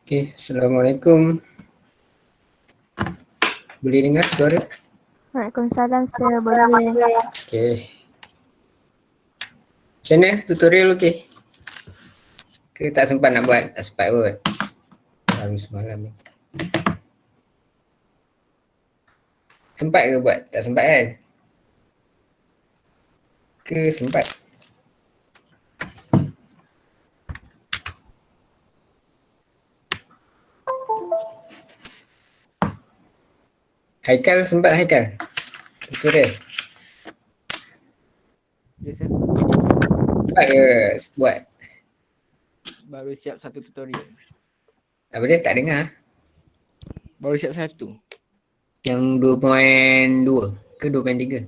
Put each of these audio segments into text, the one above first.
Okey, Assalamualaikum. Boleh dengar suara? Waalaikumsalam sir, boleh. Okey. Macam mana tutorial okey? Ke tak sempat nak buat? Tak sempat kot. Baru semalam ni. Sempat ke buat? Tak sempat kan? Ke sempat? Haikal sempat Haikal? Tutorial? Ya, sir. Sempat ke buat? Baru siap satu tutorial. Apa dia tak dengar? Baru siap satu. Yang 2.2 ke 2.3?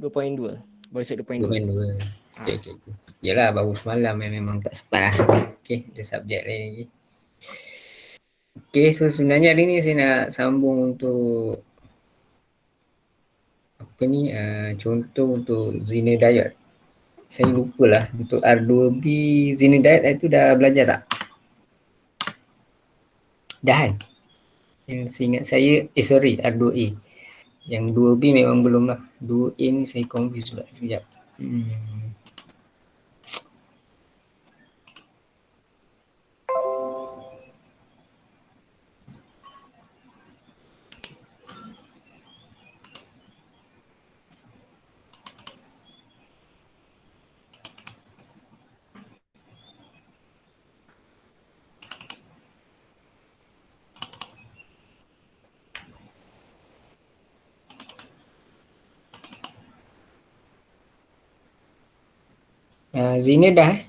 2.2. Baru siap 2.2. 2.2. Okey, okey. Yalah, baru semalam memang tak sempat lah. Okey, ada subjek lain lagi. Okey, so sebenarnya hari ni saya nak sambung untuk apa ni, contoh untuk Zener diode. Saya lupalah untuk R2B Zener diode itu dah belajar tak? Dah kan? Yang seingat saya, sorry, R2A. Yang 2B memang belum lah. 2A ni saya confuse pula sekejap. Zener dah eh?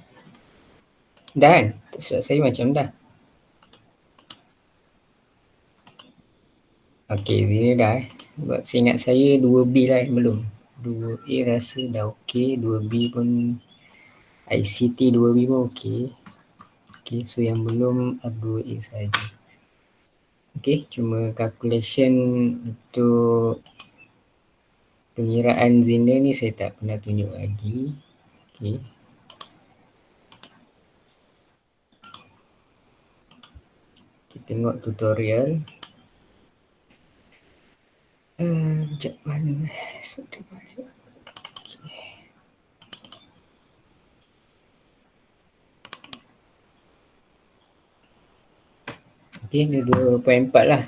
Dah kan? Surat saya macam dah. Okey, Zener dah eh. Sebab seingat saya 2B lah belum. 2A rasa dah okey, 2B pun ICT 2B pun okey. Okey, so yang belum R2A saja. Okey, cuma calculation untuk pengiraan Zener ni saya tak pernah tunjuk lagi. Okey. Kita tengok tutorial. Sekejap mana? Sudah balik. Okey, dia 2.4 lah.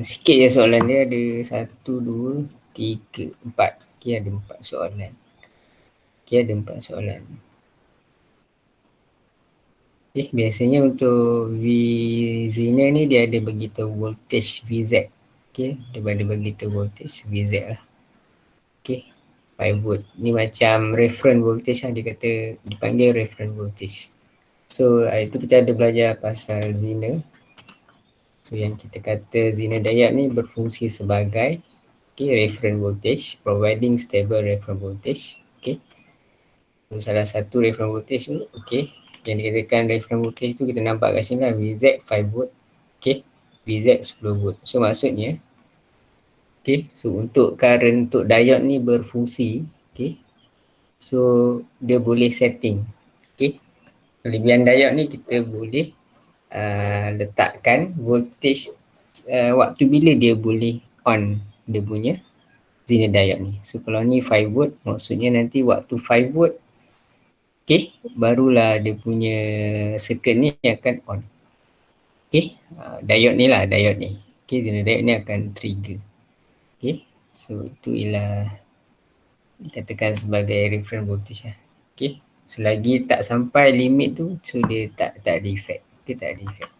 Sikit je soalan dia, ada 1, 2, 3, 4. Okey, ada 4 soalan. Okey, ada 4 soalan. Okey, biasanya untuk Zener ni dia ada beritahu voltage VZ. Okey, dia ada beritahu voltage VZ lah. Okey, 5 volt. Ni macam reference voltage lah, dia kata dipanggil reference voltage. So, hari tu kita ada belajar pasal Zener. So yang kita kata Zener diode ni berfungsi sebagai reference voltage, providing stable reference voltage. Okay. So salah satu reference voltage tu, yang dikatakan reference voltage tu kita nampak kat sini lah, VZ 5 volt, VZ 10 volt. So maksudnya, so untuk current untuk diode ni berfungsi, so dia boleh setting. Kelebihan diode ni kita boleh letakkan voltage waktu bila dia boleh on dia punya Zener diode ni. So kalau ni 5 volt, maksudnya nanti waktu 5 volt, barulah dia punya circuit ni akan on. Diode ni lah, diode ni. Zener diode ni akan trigger. So itu ialah dikatakan sebagai reference voltage lah. Selagi tak sampai limit tu, so dia tak ada effect. Tak ada effect.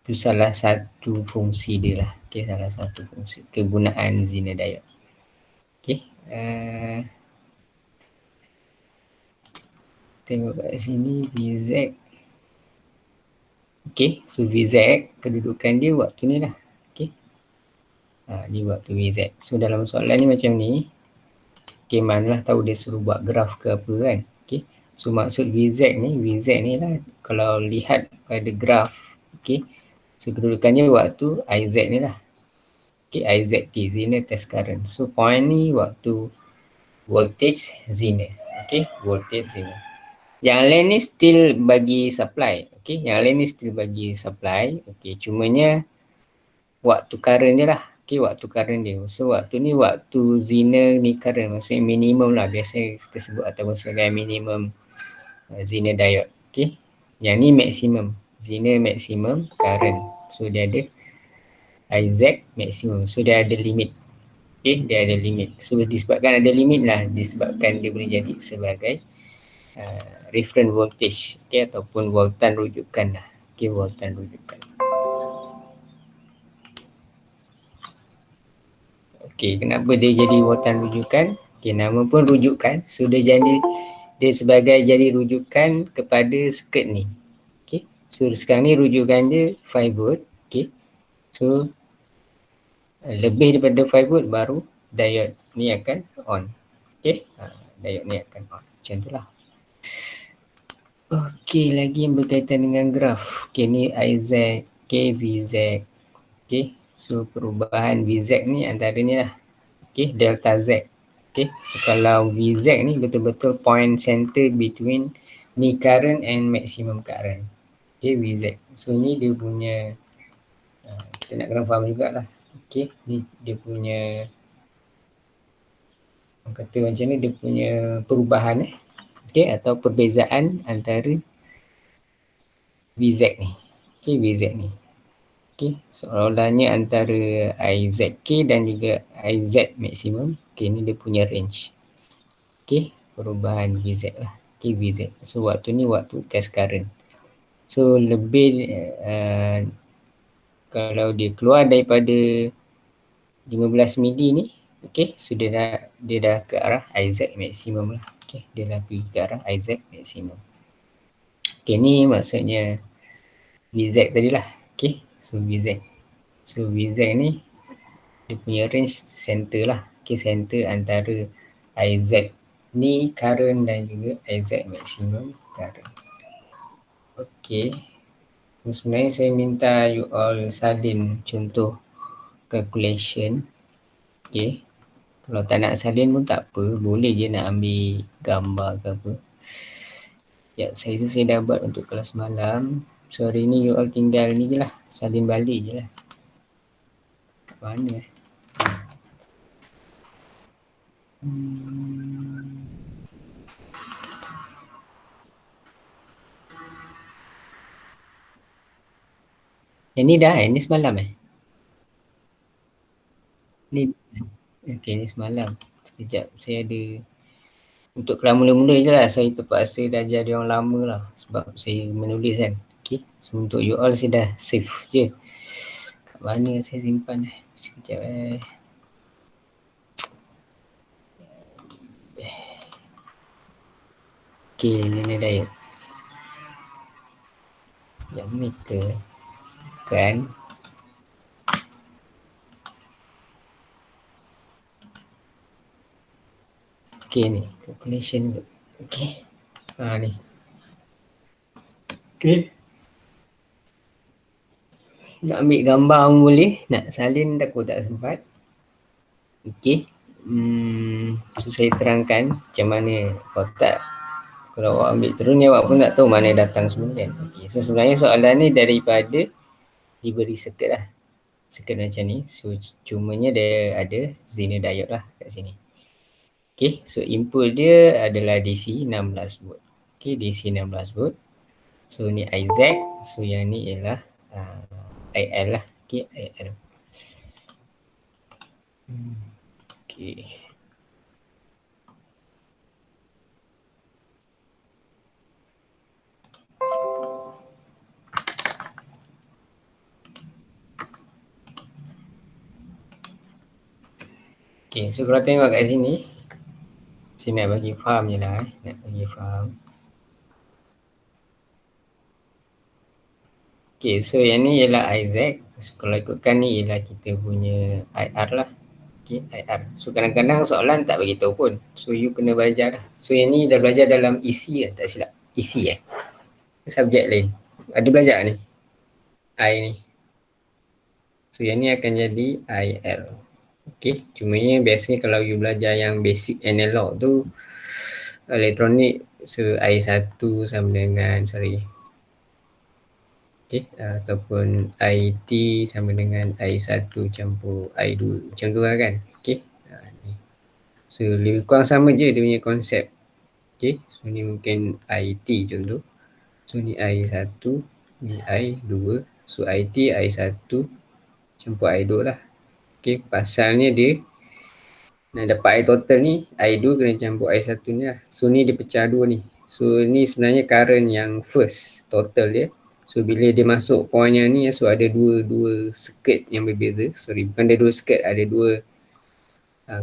Itu salah satu fungsi dia lah. Salah satu fungsi kegunaan Zener diode. Tengok kat sini VZ. So VZ kedudukan dia waktu ni lah. Ni waktu VZ. So dalam soalan ni macam ni. Manalah tahu dia suruh buat graf ke apa kan. So maksud VZ ni lah kalau lihat pada graf. So kedudukannya waktu IZ ni lah. IZT, Zener test current. So point ni waktu voltage Zener. Voltage Zener. Yang lain ni still bagi supply. Okay, yang lain ni still bagi supply. Okay, cumanya waktu current dia lah. Okay, waktu current dia. So waktu ni waktu Zener ni current, maksudnya minimum lah. Biasanya kita sebut ataupun sebagai minimum Zener diode. Okay, yang ni maximum. Zener maximum current. So dia ada Isaac maximum. So dia ada limit. Okay, dia ada limit. So disebabkan ada limit lah, disebabkan dia boleh jadi sebagai reference voltage, okay, ataupun voltan rujukan lah. Okay, voltan rujukan. Okay, kenapa dia jadi voltan rujukan? Okay, nama pun rujukan. So dia sebagai jadi rujukan kepada circuit ni. Okay, so sekarang ni rujukan dia 5 volt. Okay, so lebih daripada 5 volt baru diode ni akan on. Okay, diode ni akan on. Macam tu lah. Okay, lagi yang berkaitan dengan graf. Okay, ni IZ, okay, VZ. Okay, so perubahan VZ ni antara ni lah. Okay, delta Z. Okay, so kalau VZ ni betul-betul point center between ni current and maximum current. Okay, VZ. So ni dia punya, kita nak kena faham jugalah. Okay, ni dia punya, orang kata macam ni, dia punya perubahan okay, atau perbezaan antara VZ ni. Okay, VZ ni. Okay, seolah-olahnya antara IZK dan juga IZ maksimum. Okay, ni dia punya range. Okay, perubahan VZ lah. Okay, VZ. So waktu ni waktu test current. So lebih kalau dia keluar daripada 15 mili ni, okay, so dia dah ke arah IZ maksimum lah. Okay, dia dah pergi ke arah IZ maksimum. Okay, ni maksudnya VZ tadi lah. Okay, so VZ. So VZ ni dia punya range center lah. Okay, center antara IZ ni current dan juga IZ maksimum current. Okay, so sebenarnya saya minta you all salin contoh calculation. Okay, kalau tak nak salin pun tak apa, boleh je nak ambil gambar ke apa. Ya, saya dah buat untuk kelas malam. So hari ni you all tinggal ni je lah, salin balik je lah. Kat mana Yang ni dah ni semalam Ni okay, ni semalam. Sekejap, saya ada untuk kelas mula-mula je lah, saya terpaksa dah jadi orang lama lah sebab saya menulis kan. Okay, so untuk you all saya dah save je. Kat mana saya simpan sekejap Okay, ni diet. Yang meter kan. Okay, ni calculation. Okay, ni. Okay, nak ambil gambar pun boleh, nak salin takut tak sempat. Okay, so saya terangkan macam mana. Kalau awak ambil terus ni awak pun tak tahu mana datang semua kan. Okay, so sebenarnya soalan ni daripada diberi circuit lah, circuit macam ni. So cumanya dia ada Zener diode lah kat sini. Okay, so input dia adalah DC 16 volt. Okay, DC 16 volt. So ni IZ, so yang ni ialah IL lah. Okay, IL. Okay. Okay, so kalau tengok kat sini, saya nak bagi faham je lah nak bagi faham. Okay, so yang ni ialah IZ. So kalau ikutkan ni ialah kita punya IR lah. Okay, IR. So kadang-kadang soalan tak bagi tahu pun. So you kena belajar lah. So yang ni dah belajar dalam EC tak silap. EC subjek lain. Ada belajar ni? I ni. So yang ni akan jadi IL. Okay, cumanya biasanya kalau you belajar yang basic analog tu, elektronik So I1 sama dengan ataupun IT sama dengan I1 campur I2 macam tu lah kan. Ni. So lebih kurang sama je dia punya konsep. So ni mungkin IT contoh. So ni I1, ni I2. So IT I1 campur I2 lah. Pasalnya dia nak dapat I total ni, I2 kena campur I1 ni lah. So ni dia pecah dua ni. So ni sebenarnya current yang first total dia. So bila dia masuk point yang ni, so ada dua circuit yang berbeza. Sorry, bukan ada dua circuit, ada dua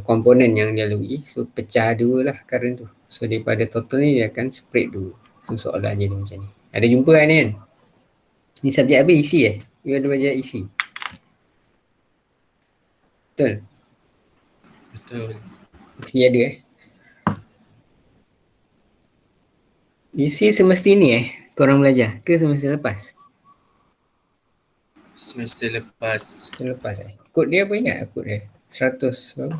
komponen yang dia lalui. So pecah dua lah current tu. So daripada total ni dia akan spread dua. So soalan jadi macam ni. Ada jumpa kan ni kan? Ni subjek apa? Isi You ada belajar isi? Betul? Betul. Isi ada Isi semestinya korang belajar ke semester lepas? Semester lepas. Semester lepas Kod dia apa ingat kod dia? 100 berapa?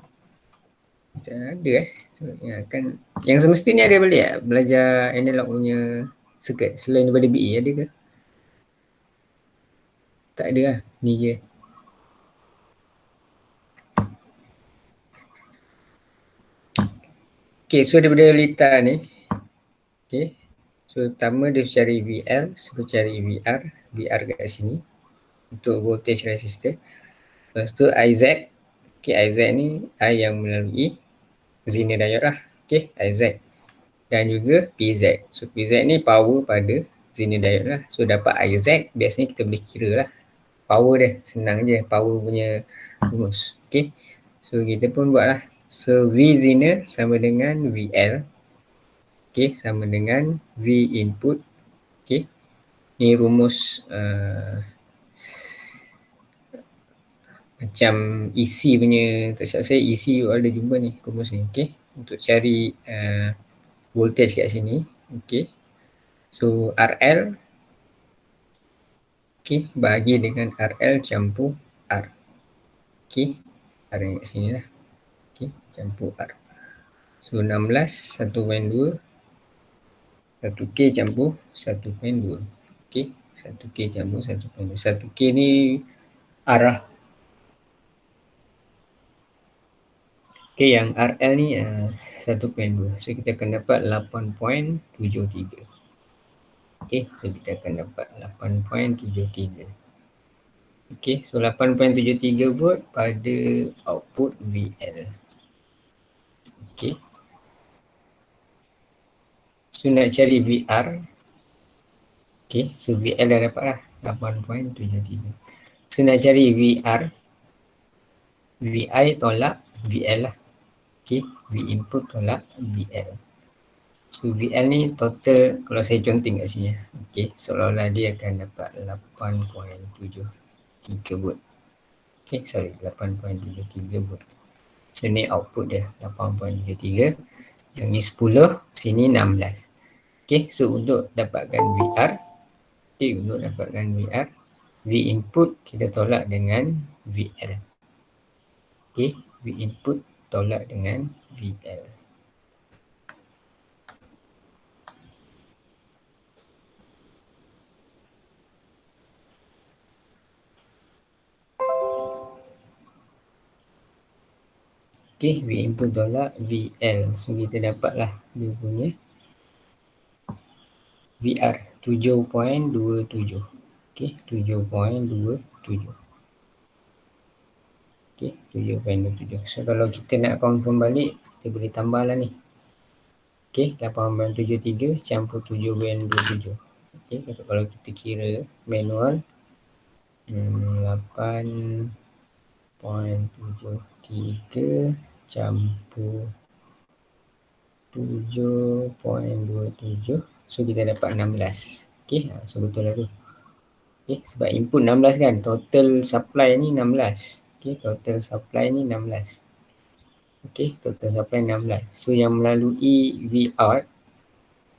Macam ada so, ya, kan. Yang semestinya ada balik belajar analog punya circuit selain daripada BE ada ke? Tak ada lah. Ni je. Okay, so daripada lita ni. Okay. So pertama dia cari VL, suruh cari VR. VR kat sini. Untuk voltage resistor. Lepas tu IZ. Okay, IZ ni I yang melalui Zener diode lah. Okay, IZ. Dan juga PZ. So PZ ni power pada Zener diode lah. So dapat IZ, biasanya kita boleh kira lah. Power dia, senang je power punya rumus. Okay, so kita pun buat lah. So V Zener sama dengan VL. Okay, sama dengan V input. Okay, ni rumus macam isi punya, tak silap saya isi ada jumpa ni rumus ni. Okay, untuk cari voltage kat sini. Okay, so RL bahagi dengan RL campur R. R yang kat sini lah. Campur R. So 16 1.2 1K campur 1.2. 1K campur 1.2. 1K ni arah. Yang RL ni 1.2. So kita akan dapat 8.73. So kita akan dapat 8.73. So 8.73 volt pada output VL. So nak cari VR. So VL dah dapat lah 8.73. So nak cari VR, VI tolak VL lah. V input tolak VL. So VL ni total kalau saya conteng kat sini. Seolah-olah dia akan dapat 8.73 volt. 8.73 volt. So ni output dia 8.73. Yang ni 10, sini 16. So untuk dapatkan VR, untuk dapatkan VR, V input kita tolak dengan VL. V input tolak dengan VL. V input tolak VL. So kita dapatlah dia punya VR 7.27. 7.27. 7.27. So kalau kita nak confirm balik, kita boleh tambah lah ni. 8.73 campur 7.27. Kalau kita kira manual, 8.73 campur 7.27. So kita dapat 16. So betul lah tu. Sebab input 16 kan, total supply ni 16. Total supply ni 16. Total supply 16. So yang melalui V out,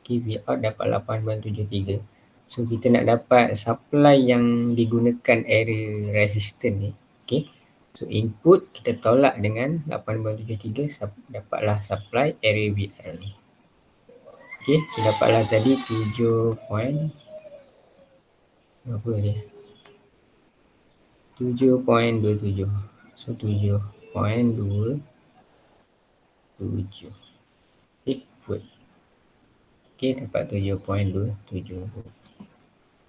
V out dapat 8.73. So kita nak dapat supply yang digunakan area resistance ni. So input kita tolak dengan 8.73, dapatlah supply area VR ni. Okey, so dapatlah tadi 7 point berapa dia? 7.27. So 7.27. Volt. Okey, dapat 7.27 volt.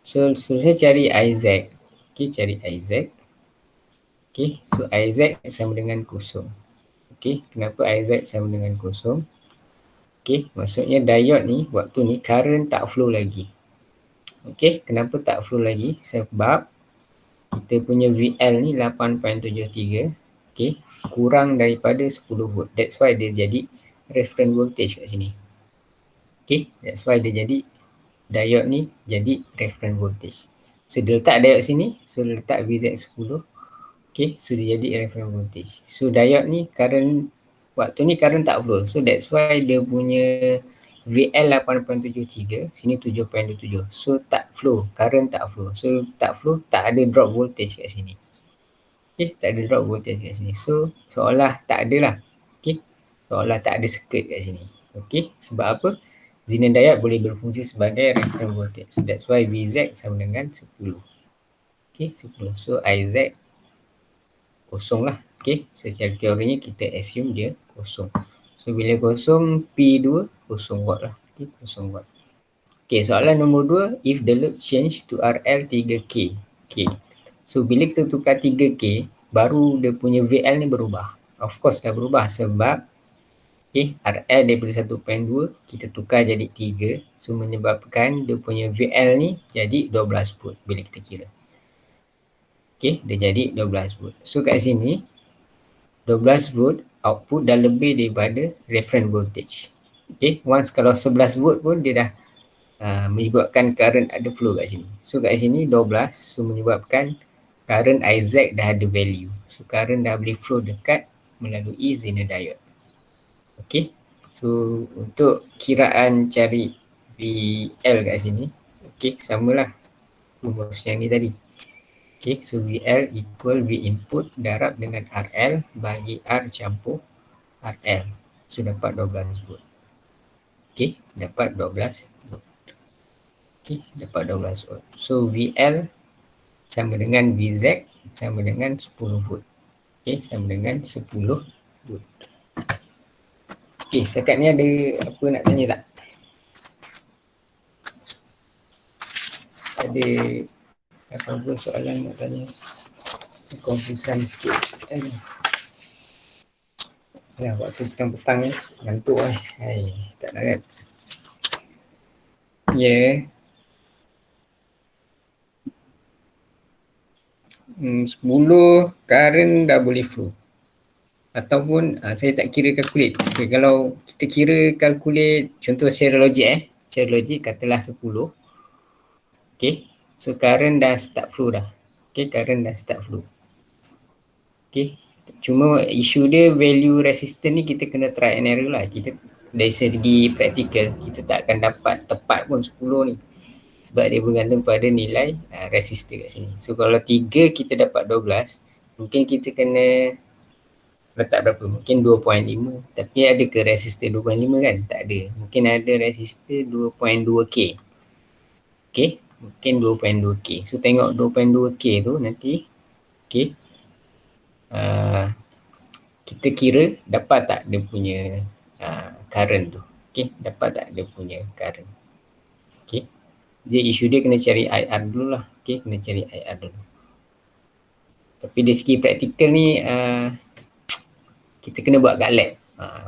So seterusnya cari Iz. Okey, cari Iz. Okey, so Iz sama dengan kosong. Okey, kenapa Iz sama dengan kosong? Okey, maksudnya diode ni waktu ni current tak flow lagi. Okey, kenapa tak flow lagi? Sebab kita punya VL ni 8.73, okey, kurang daripada 10 volt. That's why dia jadi reference voltage kat sini. Okey, that's why dia jadi diode ni jadi reference voltage. So dia letak diode sini, so dia letak VZ10. Okey, so dia jadi reference voltage. So diode ni current waktu ni current tak flow. So that's why dia punya VL 8.73, sini 7.27. So tak flow, current tak flow. So tak flow, tak ada drop voltage kat sini. Okay, tak ada drop voltage kat sini. So seolah tak ada lah. Okay, seolah tak ada circuit kat sini. Okay, sebab apa? Zener diode boleh berfungsi sebagai reference voltage. That's why VZ sama dengan 10. Okay, 10. So IZ kosong lah. Okay, secara teorinya kita assume dia kosong. So bila kosong, P2 kosong watt lah. Okay, kosong watt. Okay, soalan nombor 2, if the load change to RL 3K. Okay, so bila kita tukar 3K, baru dia punya VL ni berubah. Of course dah berubah sebab okay, RL daripada 1.2 kita tukar jadi 3. So menyebabkan dia punya VL ni jadi 12 volt bila kita kira. Okay, dia jadi 12 volt. So kat sini 12 volt output dah lebih daripada reference voltage. Okay, once kalau 11 volt pun dia dah menyebabkan current ada flow kat sini. So kat sini 12, so menyebabkan current Iz dah ada value. So current dah boleh flow dekat melalui Zener diode. Okay, so untuk kiraan cari VL kat sini, okay, samalah rumus yang ni tadi. Okay, so VL equal V input darab dengan RL bagi R campur RL. So dapat 12 volt. Okay, dapat 12 volt. Okay, dapat 12 volt. So VL sama dengan VZ sama dengan 10 volt. Okay, sama dengan 10 volt. Okay, setakat ni ada apa nak tanya tak? Ada apa-apa soalan nak tanya? Konfusan sikit kan? Ya, waktu petang-petang ni ngantuk lah. Hai, tak nak kan? Ya. 10 current dah boleh flow. Ataupun saya tak kira calculate. Okay, kalau kita kira calculate contoh secara logik secara logik katalah 10. Okay, so current dah start flow dah. Okay, current dah start flow. Okay, cuma isu dia value resistance ni kita kena try and error lah. Kita dari segi praktikal kita tak akan dapat tepat pun 10 ni. Sebab dia bergantung pada nilai resistor kat sini. So kalau 3 kita dapat 12, mungkin kita kena letak berapa? Mungkin 2.5. Tapi ada ke resistor 2.5 kan? Tak ada. Mungkin ada resistor 2.2K. Okay, mungkin 2.2K. So tengok 2.2K tu nanti. Okay, kita kira dapat tak dia punya current tu. Okay, dapat tak dia punya current. Okay, dia isu dia kena cari IR dulu lah. Okay, kena cari IR dulu. Tapi dari segi praktikal ni kita kena buat kat lab.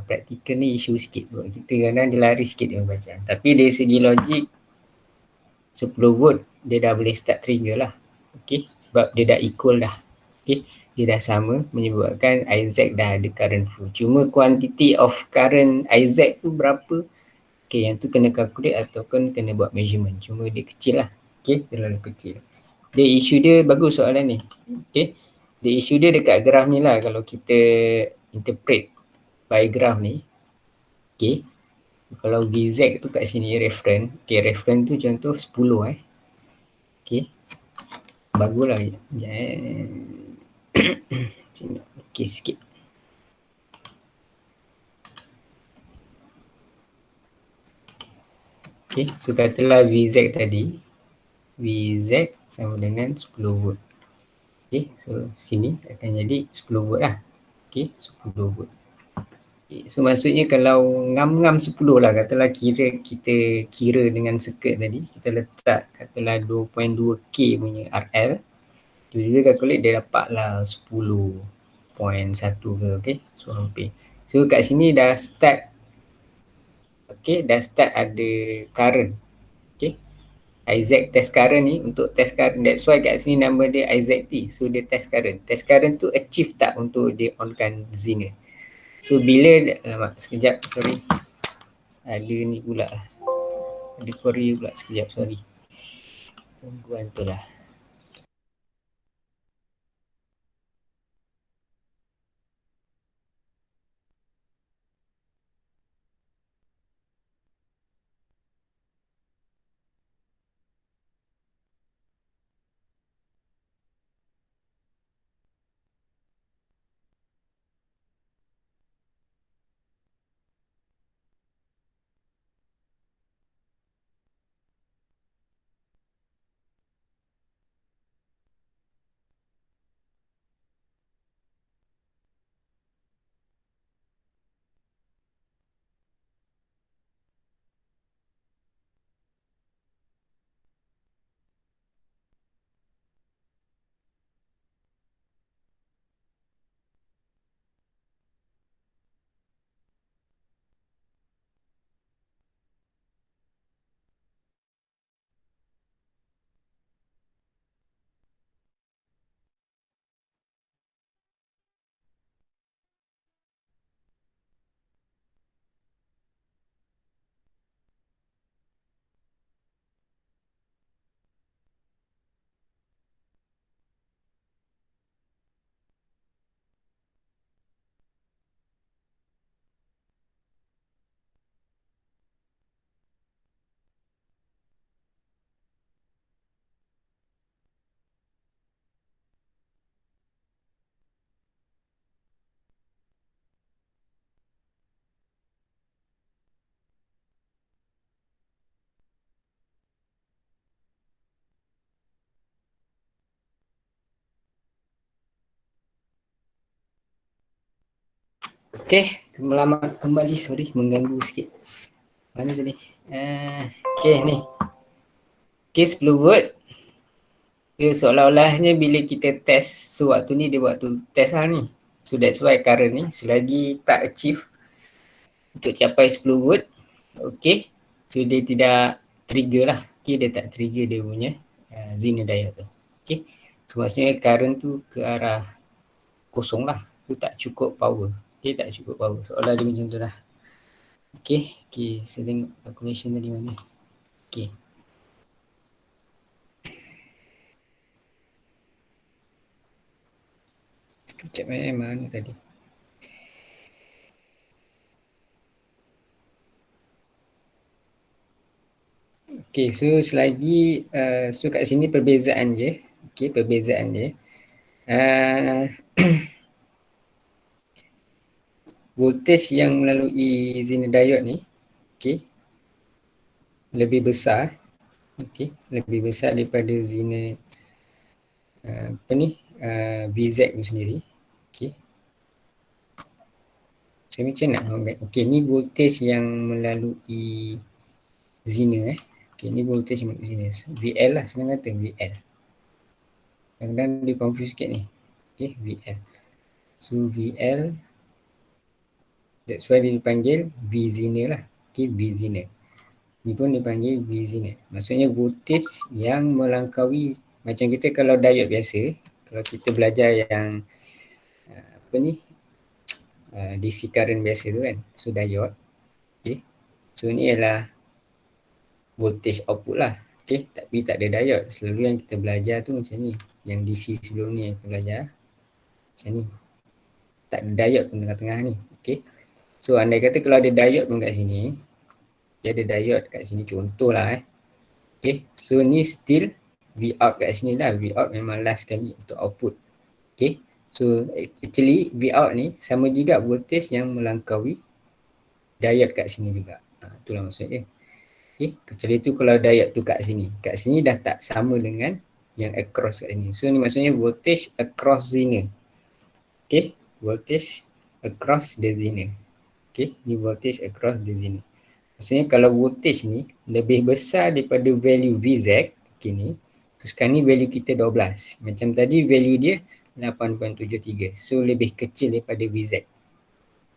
Praktikal ni isu sikit. Kita kadang dia lari sikit dengan bacaan. Tapi dari segi logik 10 volt dia dah boleh start trigger lah. Okay, sebab dia dah equal dah. Okay, dia dah sama menyebabkan Iz dah ada current flow. Cuma quantity of current Iz tu berapa? Okay, yang tu kena calculate ataupun kena buat measurement. Cuma dia kecil lah. Okay, terlalu kecil. Dia isu dia bagus soalan ni. Okay, dia isu dia dekat graf ni lah kalau kita interpret by graph ni. Okay, kalau VZ tu kat sini reference. Okay, reference tu contoh 10 Okay, baguslah. Okay, sikit. Okay, so katalah VZ tadi, VZ sama dengan 10 volt. Okay, so sini akan jadi 10 volt lah. Okay, 10 volt. Okay, so maksudnya kalau ngam-ngam 10 lah, katalah kita kira dengan circuit tadi, kita letak katalah 2.2K punya RL, tiba-tiba calculate dia dapat lah 10.1 ke, okay, so ampere. So kat sini dah start, okay, dah start ada current, okay. Isaac test current ni untuk test current, that's why kat sini nama dia Isaac T. So dia test current. Test current tu achieve tak untuk dia onkan Zener. So bila, sekejap, sorry. Ada ni pula. Ada query pula, sekejap, sorry. Gangguan tu lah. Okay, kembali, sorry mengganggu sikit. Mana tadi? Okay ni. Okay, 10 volt. Okay, seolah-olahnya bila kita test, so waktu ni dia waktu test lah ni. So that's why current ni selagi tak achieve untuk capai 10 volt, okay, so dia tidak trigger lah. Okay, dia tak trigger dia punya Zener diode tu. Okay, so maksudnya current tu ke arah kosong lah. Tu tak cukup power. Okay, tak cukup power. Seolah dia macam tu lah. Okay, saya tengok calculation tadi mana. Okay. Sekejap mana tadi. Okay, so selagi, so kat sini perbezaan je. Okay, perbezaan je. Voltage yang melalui Zener diode ni, okay, lebih besar. Okay, lebih besar daripada Zener VZ tu sendiri. Okay. Saya macam nak nombor. Okay, ni voltage yang melalui Zener. Okay, ni voltage yang melalui Zener. VL lah, senang kata VL. Kadang-kadang dia confuse sikit ni. Okay, VL. So VL, that's why dia dipanggil V Zener lah. Okay, V Zener. Ni pun dipanggil V Zener. Maksudnya voltage yang melangkaui, macam kita kalau diode biasa, kalau kita belajar yang DC current biasa tu kan, so diode. Okay, so ni ialah voltage output lah. Okay, tapi tak ada diode. Selalu yang kita belajar tu macam ni. Yang DC sebelum ni yang kita belajar macam ni. Tak ada diode pun tengah-tengah ni. Okay, so andai kata kalau ada diode pun kat sini, dia ada diode kat sini contohlah. Okay, so ni still V out kat sini lah. V out memang last sekali untuk output. Okay, so actually V out ni sama juga voltage yang melangkaui diode kat sini juga. Itulah maksud dia. Okay. Kecuali tu kalau diode tu kat sini. Kat sini dah tak sama dengan yang across kat sini. So ni maksudnya voltage across zener. Okay. Voltage across the zener. Okay. Ni voltage across the zener. Maksudnya kalau voltage ni lebih besar daripada value VZ, okay ni. So sekarang ni value kita 12. Macam tadi value dia 8.73. So lebih kecil daripada VZ.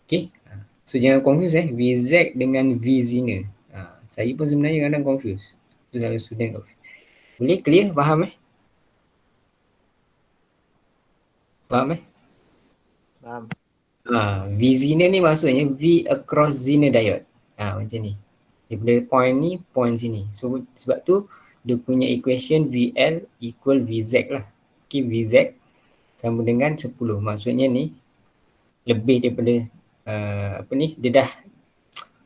Okay. So jangan confuse VZ dengan V zener. Saya pun sebenarnya kadang confuse. Tu selalu student confuse. Boleh clear? Faham Faham Faham. V zener ni maksudnya V across zener diode. Macam ni. Daripada point ni, point sini. So sebab tu dia punya equation VL equal VZ lah. Okay, VZ sama dengan 10. Maksudnya ni lebih daripada dia dah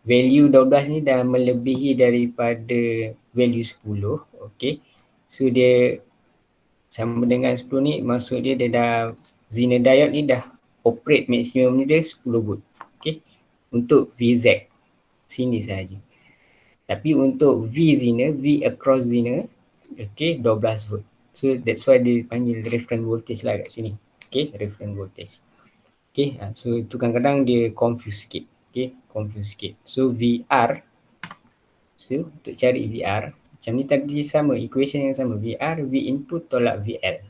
value 12 ni dah melebihi daripada value 10. Okay. So dia sama dengan 10 ni maksud dia dah zener diode ni dah operate maksimum ni dia 10 volt. Okay. Untuk VZ. Sini sahaja. Tapi untuk V zener, V across zener, okay, 12 volt. So that's why dia panggil reference voltage lah kat sini. Okay, reference voltage. Okay, so itu kadang-kadang dia confuse sikit. Okay, confuse sikit. So VR, so untuk cari VR, macam ni tadi sama, equation yang sama. VR, V input tolak VL.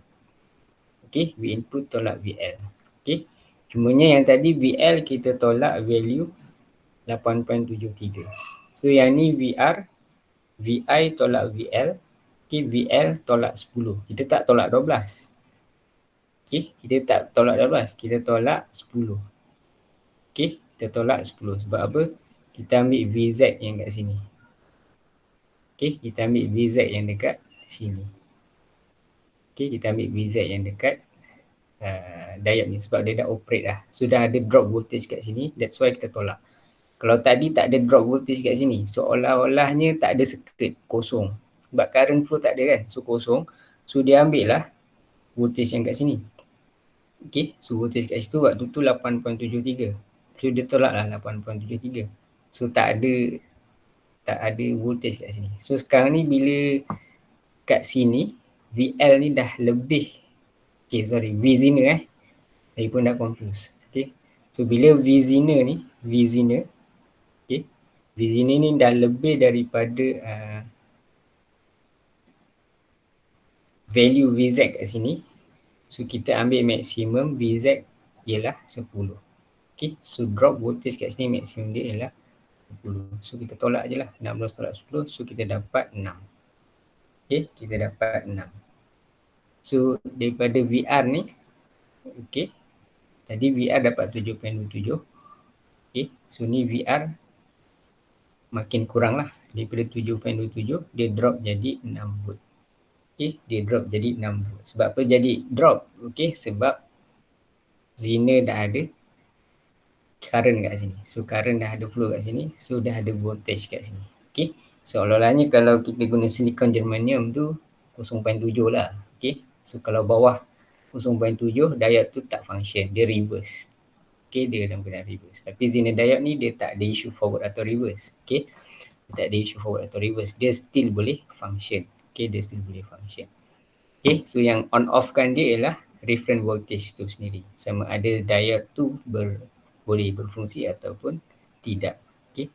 Okay, V input tolak VL. Okay, cumanya yang tadi VL kita tolak value 8.73. So yang ni VR, VI tolak VL, okay, VL tolak 10. Kita tak tolak 12. Okay, kita tak tolak 12, kita tolak 10. Okay, kita tolak 10. Sebab apa? Kita ambil VZ yang kat sini. Okay, kita ambil VZ yang dekat sini. Okay, kita ambil VZ yang dekat diode ni sebab dia dah operate dah. Sudah ada drop voltage kat sini, that's why kita tolak. Kalau tadi tak ada drop voltage kat sini, seolah-olahnya tak ada circuit, kosong. Sebab current flow tak ada kan, so kosong. So dia ambil lah voltage yang kat sini. Okay, so voltage kat situ waktu tu 8.73. So dia tolak lah 8.73. So tak ada voltage kat sini. So sekarang ni bila kat sini, VL ni dah lebih, okay sorry, V zener saya pun dah confuse. Okay, so bila V zener ni, V zener, okay, V zener ni dah lebih daripada value VZ kat sini. So kita ambil maksimum VZ ialah 10. Okay, so drop voltage kat sini maksimum dia ialah 10. So kita tolak je lah, 16 tolak 10, so kita dapat 6. Okay, kita dapat 6. So daripada VR ni, okay, tadi VR dapat 7.27. Okay, so ni VR makin kurang lah. Daripada 7.27, dia drop jadi 6 volt. Okay, dia drop jadi 6 volt. Sebab apa jadi drop? Okay, sebab zener dah ada current kat sini. So current dah ada flow kat sini. So dah ada voltage kat sini. Okay, seolah-olahnya kalau kita guna silicon germanium tu 0.7 lah. Okay, so kalau bawah 0.7 diode tu tak function, dia reverse. Okay, dia dalam keadaan reverse. Tapi zener diode ni dia tak ada issue forward atau reverse. Okay, dia tak ada issue forward atau reverse. Dia still boleh function. Okay, dia still boleh function. Okay, so yang on off kan dia ialah reference voltage tu sendiri. Sama ada diode tu boleh berfungsi ataupun tidak. Okay,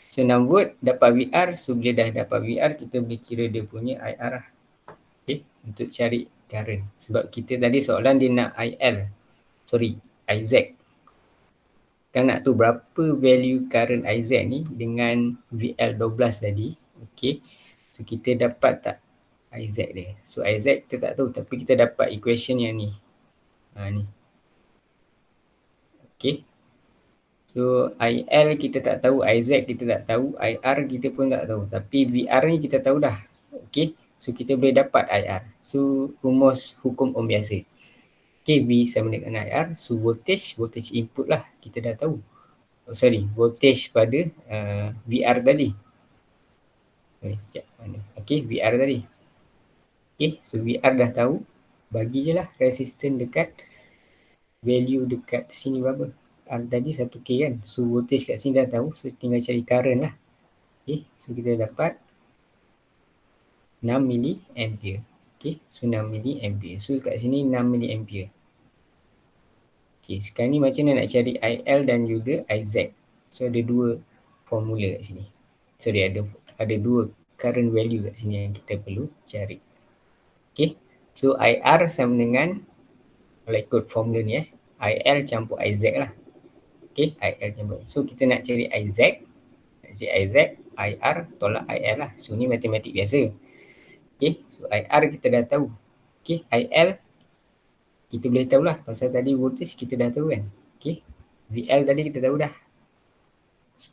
so 6 volt dapat VR. So bila dah dapat VR, kita boleh kira dia punya IR lah. Okay, untuk cari current. Sebab kita tadi soalan dia nak IZ. Kan nak tu berapa value current IZ ni dengan VL12 tadi. Okay, so kita dapat tak IZ dia? So IZ kita tak tahu, tapi kita dapat equation yang ni. Ni. Okay, so IL kita tak tahu, IZ kita tak tahu, IR kita pun tak tahu. Tapi VR ni kita tahu dah. Okay, so kita boleh dapat IR. So rumus hukum Ohm biasa. Okay, V sama dengan IR. So voltage input lah. Kita dah tahu. Voltage pada VR tadi. Okay, VR tadi. Okay, so VR dah tahu. Bagi je lah resistance dekat value dekat sini berapa. R tadi 1K kan. So voltage kat sini dah tahu. So tinggal cari current lah. Okay, so kita dapat 6 milliampere. Okay, so 6 milliampere. So kat sini 6 milliampere. Okay, sekarang ni macam mana nak cari IL dan juga IZ. So ada dua formula kat sini. So dia ada dua current value kat sini yang kita perlu cari. Okay, so IR sama dengan, kalau ikut formula ni IL campur IZ lah. Okay, IL campur. So kita nak cari IZ. Nak cari IZ, IR tolak IL lah. So ni matematik biasa. Okay, so IR kita dah tahu. Okay, IL kita boleh tahulah pasal tadi voltage kita dah tahu kan. Okay, VL tadi kita tahu dah 10.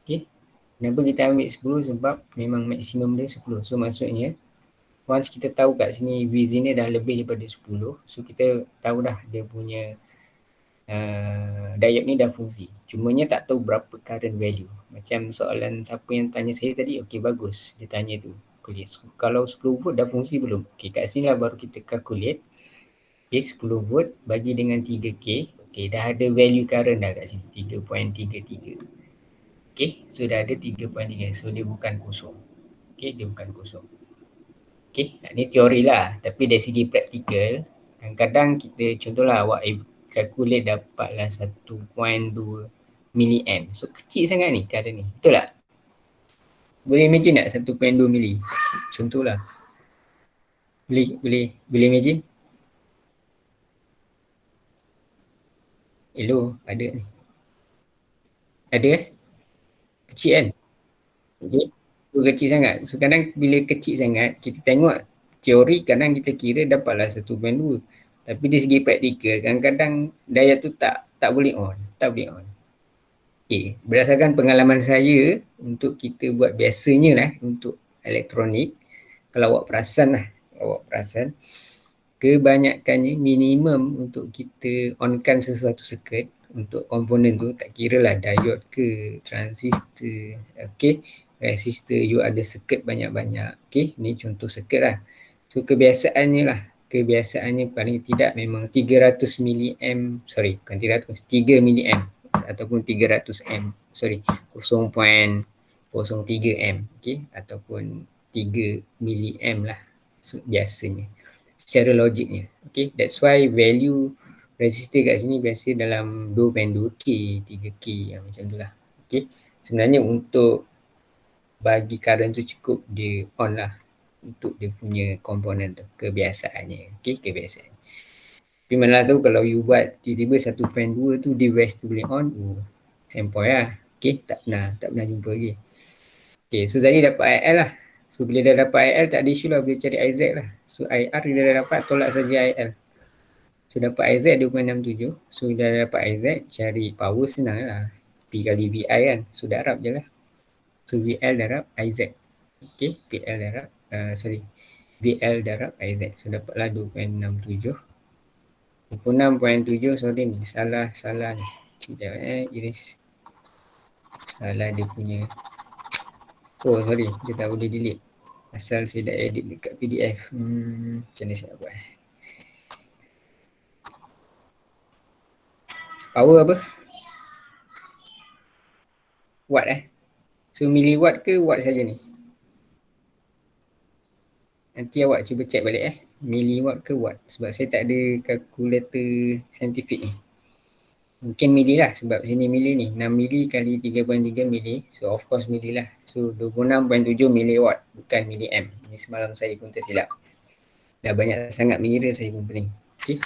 Okay, kenapa kita ambil 10? Sebab memang maksimum dia 10. So maksudnya once kita tahu kat sini VZ ni dah lebih daripada 10, so kita tahu dah dia punya diode ni dah fungsi. Cumanya tak tahu berapa current value. Macam soalan siapa yang tanya saya tadi, okey bagus dia tanya tu. Kalau 10 volt dah fungsi belum? Okey, kat sini lah baru kita calculate. Okay, 10 volt bagi dengan 3K. Okay, dah ada value current dah kat sini, 3.33. Okay, so dah ada 3.3. So dia bukan kosong. Okay, dia bukan kosong. Okay, ni teori lah. Tapi dari segi praktikal, kadang-kadang kita contohlah awak calculate dapatlah 1.2 milliamp. So kecil sangat ni current ni. Betul tak? Boleh imagine tak 1.2 milli? Contohlah. Boleh imagine? Hello, ada ni. Ada Kecil kan? Okay. So kecil sangat. So kadang bila kecil sangat, kita tengok teori kadang kita kira dapatlah 1.2. Tapi dari segi praktikal, kadang-kadang daya tu tak boleh on. Tak boleh on. Okay. Berdasarkan pengalaman saya, untuk kita buat biasanya lah, untuk elektronik, kalau awak perasan, kebanyakannya minimum untuk kita onkan sesuatu circuit untuk komponen tu, tak kira lah diode ke, transistor, okay, resistor, you ada circuit banyak-banyak. Okay, ni contoh circuit lah. So kebiasaannya paling tidak memang 300 milliamp, bukan 300, 3 milliamp ataupun 300 amp, 0.03 amp, okay, ataupun 3 milliamp lah biasanya secara logiknya. Okay, that's why value resistor kat sini biasa dalam 2.2K, 3K macam tu lah. Okay, sebenarnya untuk bagi current tu cukup dia on lah untuk dia punya komponen tu, kebiasaannya. Okay, kebiasaan. Tapi mana tahu kalau you buat tiba-tiba 1.2 tu device tu boleh on, sempoi lah. Okay, tak pernah jumpa lagi. Okay, so tadi dapat IL lah. So bila dah dapat IL tak ada isu lah, boleh cari IZ lah. So IR dia dah dapat, tolak saja IL. So dapat IZ 2.67. So dah dapat IZ, cari power senang lah. P kali VI kan. So darab je lah. So VL darab IZ. Okay, VL darab IZ. So dapatlah 2.67. 26.7, sorry ni. Salah ni. Sekejap iris. Salah dia punya. Oh sorry, dia tak boleh delete. Asal saya dah edit dekat PDF. Macam mana saya nak buat? Power apa? Watt So milliwatt ke watt saja ni? Nanti awak cuba check balik milliwatt ke watt. Sebab saya tak ada kalkulator saintifik ni. Mungkin milli lah sebab sini milli ni. 6 milli kali 3.3 milli. So of course milli lah. So 26.7 milliwatt bukan milliamp. Ni semalam saya pun tersilap. Dah banyak sangat mengira saya pun pening. Okay.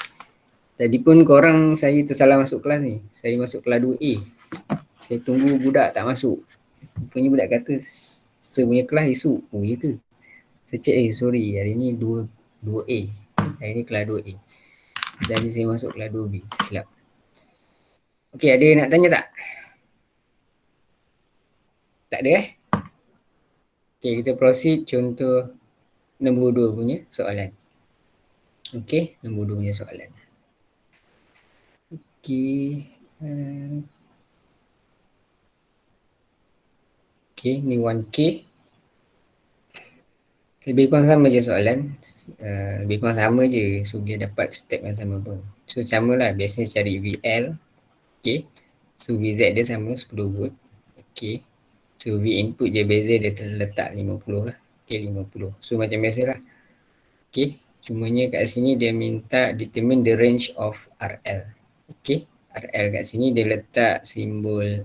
Tadi pun korang saya tersalah masuk kelas ni. Saya masuk kelas 2A. Saya tunggu budak tak masuk. Rupanya budak kata semuanya kelas esok. Oh ya ke? Saya cek sorry hari ni 2A. Hari ni kelas 2A. Jadi saya masuk kelas 2B. Silap. Okey, ada nak tanya tak? Tak ada Okey, kita proceed contoh nombor 2 punya soalan. Okey, nombor 2 punya soalan. Okey. Okey, ni 1K. Lebih kurang sama je soalan. Lebih kurang sama je. So, dia dapat step yang sama pun. So, sama lah. Biasanya cari VL. Okay. So VZ dia sama 10 volt. Okay. So V input je beza dia terletak 50 lah. Okay, 50. So macam biasalah. Okay, cumanya kat sini dia minta determine the range of RL. Okay, RL kat sini dia letak simbol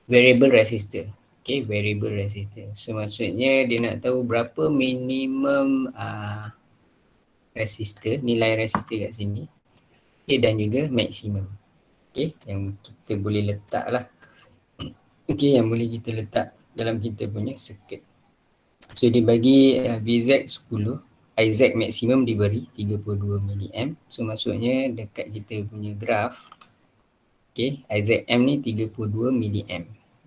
variable resistor. Okay, variable resistor. So maksudnya dia nak tahu berapa minimum resistor, nilai resistor kat sini. Okay, dan juga maksimum. Okay, yang kita boleh letak lah. Okay, yang boleh kita letak dalam kita punya circuit. So dia bagi VZ 10, IZ maksimum diberi 32 mA. So maksudnya dekat kita punya graf, okay, IZM ni 32 mA.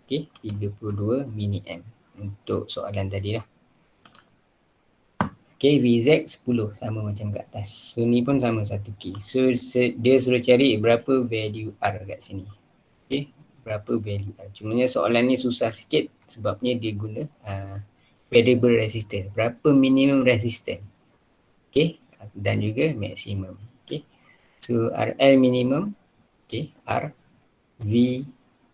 Okay, 32 mA untuk soalan tadi lah. Okay, VZ 10 sama macam kat atas. So ni pun sama 1K. So dia suruh cari berapa value R kat sini. Okay, berapa value R. Cumanya soalan ni susah sikit sebabnya dia guna variable resistor. Berapa minimum resistor. Okay, dan juga maksimum. Okay, so RL minimum, okay, R V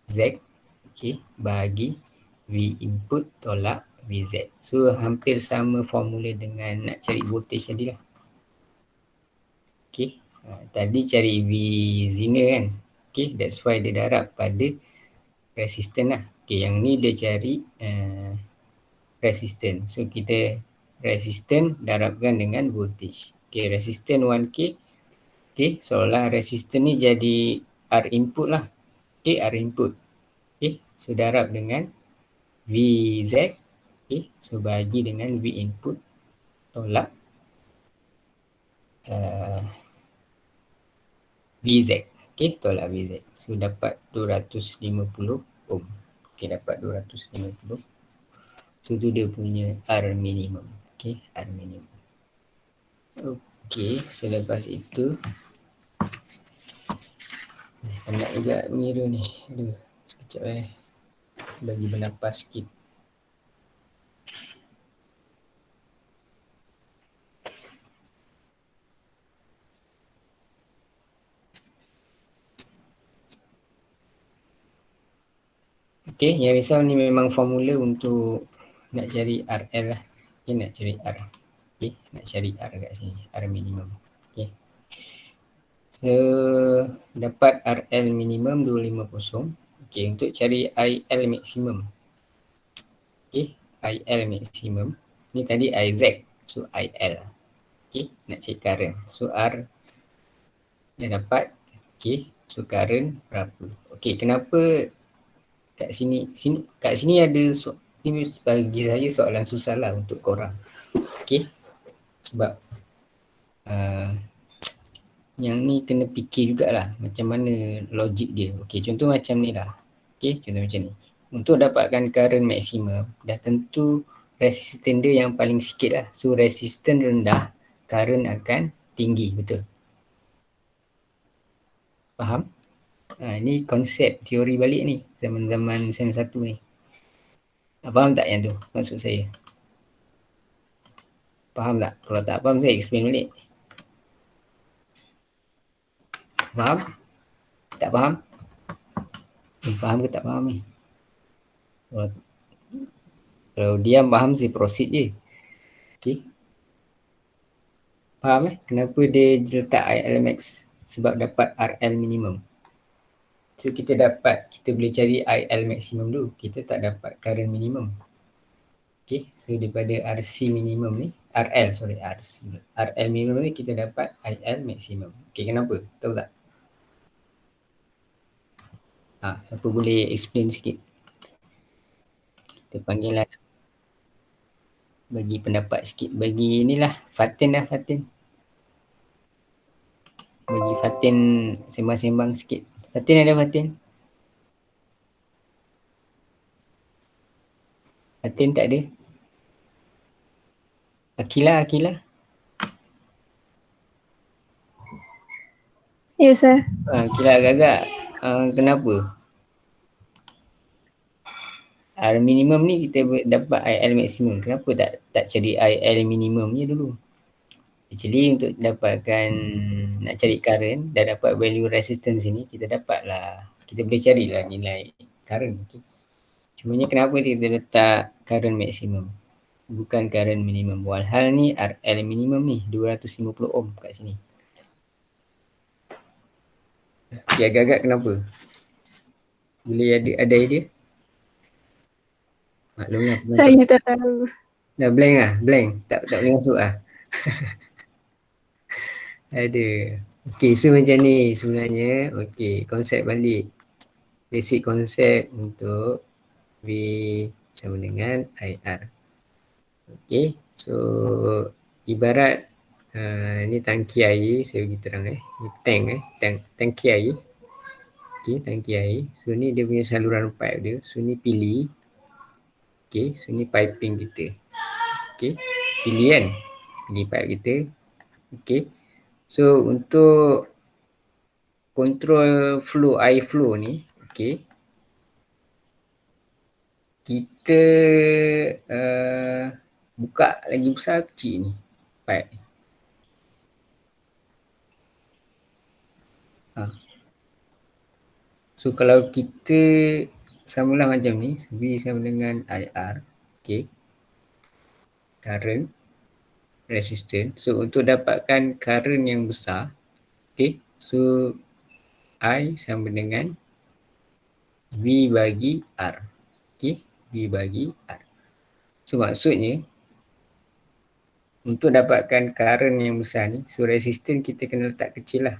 Z, okay, bahagi V input tolak VZ. So hampir sama formula dengan nak cari voltage tadi lah. Okay, tadi cari V zina kan. Okay, that's why dia darab pada resistance lah. Okay, yang ni dia cari resistance. So kita resistance darabkan dengan voltage. Okay, resistance 1K. Okay, seolah resistance ni jadi R input lah. Okay, R input. Okay, so darab dengan VZ. Okay, so bagi dengan V input tolak VZ. Okay, tolak VZ. So dapat 250 ohm. Okay, dapat 250. So tu dia punya R minimum. Okay, R minimum. Okay, selepas itu penat juga mengira ni. Aduh, sekejap bagi bernafas sikit. Okay, yang risau ni memang formula untuk nak cari RL lah. Okay, nak cari R. Okay, nak cari R kat sini. R minimum. Okay. So, dapat RL minimum 250. Okay, untuk cari IL maksimum. Okay, IL maksimum. Ni tadi IZ. So, IL. Okay, nak cari current. So, R dah dapat. Okay, so current berapa? Okay, kenapa kat sini ada ini bagi saya soalan susah lah untuk korang. Okay, sebab yang ni kena fikir jugalah macam mana logik dia. Okay, contoh macam ni lah. Okay, contoh macam ni. Untuk dapatkan current maksimum, dah tentu resistance dia yang paling sikit lah. So resistance rendah, current akan tinggi, betul? Faham? Ni konsep teori balik ni, zaman-zaman SEM 1 ni. Faham tak yang tu maksud saya? Faham tak? Kalau tak faham saya explain balik. Faham? Tak faham? Faham ke tak faham ni? Kalau diam faham saya proceed je. Okay. Faham kenapa dia letak IL max? Sebab dapat RL minimum. So kita boleh cari IL maximum dulu. Kita tak dapat current minimum. Okay, so daripada RC minimum ni, RL minimum ni kita dapat IL maximum. Okay, kenapa? Tahu tak? Siapa boleh explain sikit? Kita panggil lah. Bagi pendapat sikit. Bagi inilah, Fatin lah Fatin. Bagi Fatin sembang-sembang sikit. Fatin ada Fatin? Fatin tak ada? Akilah. Ya, sir. Akilah agak-agak. Kenapa? R minimum ni kita dapat IL maksimum. Kenapa tak cari IL minimumnya dulu? Actually untuk dapatkan, nak cari current, dah dapat value resistance ni, kita boleh carilah nilai current. Okay. Cumanya kenapa kita letak current maximum, bukan current minimum? Walhal ni RL minimum ni 250 ohm kat sini. Okay, agak-agak kenapa? Boleh ada idea? Maklumlah. Saya tak tahu. Dah blank lah, blank. Tak boleh masuk lah. Ada. Okay, so macam ni sebenarnya. Okay, konsep balik. Basic konsep untuk V sama dengan IR. Okay, so ibarat ni tangki air, saya bagi terang ni tank, tangki air. Okay, tangki air. So ni dia punya saluran pipe dia. So ni pilih. Okay, so ni piping kita. Okay, pilih kan. Pilih pipe kita. Okay. So untuk control flow, air flow ni, okay, kita buka lagi besar kecil ni pipe ni. So kalau kita samalah macam ni, V sama dengan IR, okay, current, resistance. So untuk dapatkan current yang besar, okay, so I sama dengan V bagi R, okay, V bagi R. So maksudnya untuk dapatkan current yang besar ni, so resistance kita kena letak kecil lah.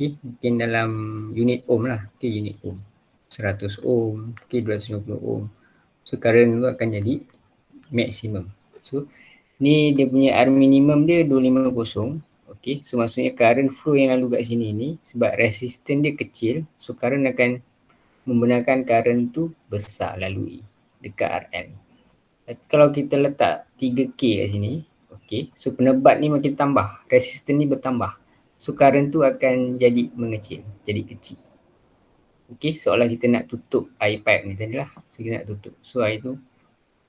Okay, mungkin dalam unit ohm lah. Okay, unit ohm. 100 ohm, okay, 250 ohm. So current tu akan jadi maksimum. So ni dia punya R minimum dia 250. Okay, so maksudnya current flow yang lalu kat sini ni, sebab resistance dia kecil, so current akan membenarkan current tu besar lalui dekat RL. Tapi kalau kita letak 3K kat sini, okay, so penebat ni makin tambah, resistance ni bertambah. So current tu akan jadi mengecil, jadi kecil. Okay, seolah kita nak tutup air pipe ni tadi lah. So kita nak tutup. So air tu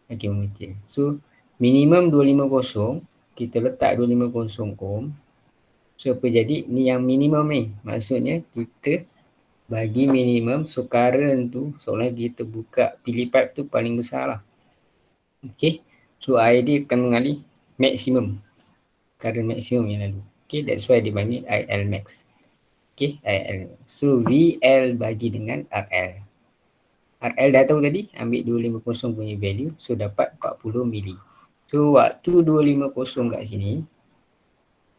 makin mengecil. So minimum 250, kita letak 250 ohm. So apa jadi? Ni yang minimum ni. Maksudnya kita bagi minimum, so current tu seolah kita buka pilih pipe tu paling besar lah. Okay, so air dia akan mengalir maksimum, current maksimum yang lalu. Okay, that's why dia panggil IL max. Okay, IL. So VL bagi dengan RL. RL dah tahu tadi, ambil 250 punya value, so dapat 40 mili. So waktu 250 kat sini,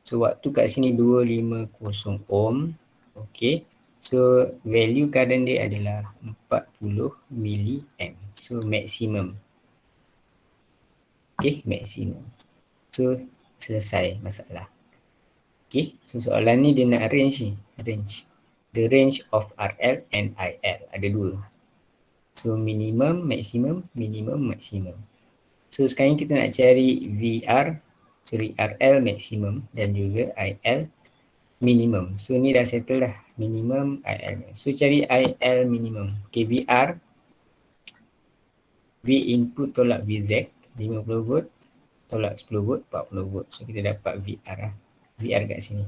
so waktu kat sini 250 ohm. Okay, so value current dia adalah 40 mili amp. So maksimum. Okay, maksimum. So selesai masalah. Okay, so soalan ni dia nak range ni. Range. The range of RL and IL. Ada dua. So minimum, maximum, minimum, maximum. So sekarang kita nak cari VR, cari RL maximum dan juga IL minimum. So ni dah settle dah. Minimum, IL. So cari IL minimum. Okay, VR. V input tolak VZ 50 volt. Tolak 10 volt, 40 volt. So kita dapat VR lah. VR kat sini.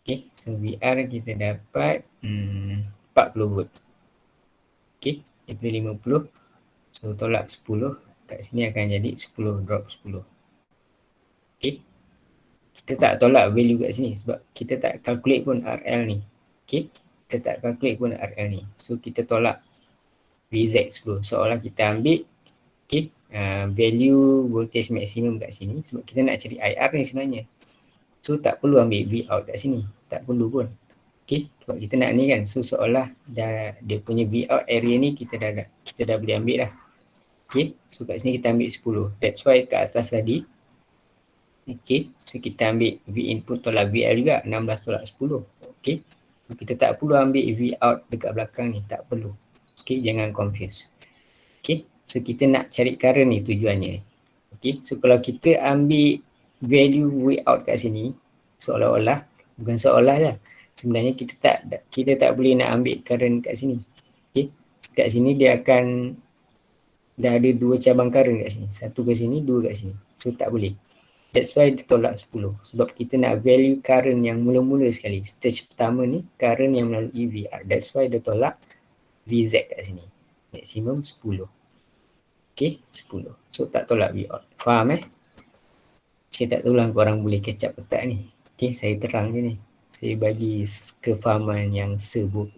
Okay, so VR kita dapat 40 volt. Okay, daripada 50. So tolak 10. Kat sini akan jadi 10, drop 10. Okay. Kita tak tolak value kat sini sebab kita tak calculate pun RL ni. Okay. Kita tak calculate pun RL ni. So kita tolak VZ 10. Seolah kita ambil okay, value voltage maksimum kat sini sebab kita nak cari IR ni sebenarnya. So tak perlu ambil V out kat sini. Tak perlu pun. Okay, sebab kita nak ni kan. So seolah dah dia punya V out area ni kita dah boleh ambil dah. Okay, so kat sini kita ambil 10. That's why kat atas tadi. Okay, so kita ambil V input tolak VL juga. 16 tolak 10. Okay, so kita tak perlu ambil V out dekat belakang ni. Tak perlu. Okay, jangan confuse. Okay, so kita nak cari current ni tujuannya. Okay, so kalau kita ambil value V out kat sini, seolah-olah, bukan seolah lah, sebenarnya kita tak boleh nak ambil current kat sini. Okay, so kat sini dia akan dah ada dua cabang current kat sini. Satu kat sini, dua kat sini. So tak boleh. That's why dia tolak 10. Sebab kita nak value current yang mula-mula sekali. Stage pertama ni current yang melalui VR. That's why dia tolak VZ kat sini. Maksimum 10. Okay, 10. So tak tolak V out. Faham Saya tak tahu lah korang boleh catch up ke tak ni. Okay, saya terang je ni. Saya bagi kefahaman yang seboleh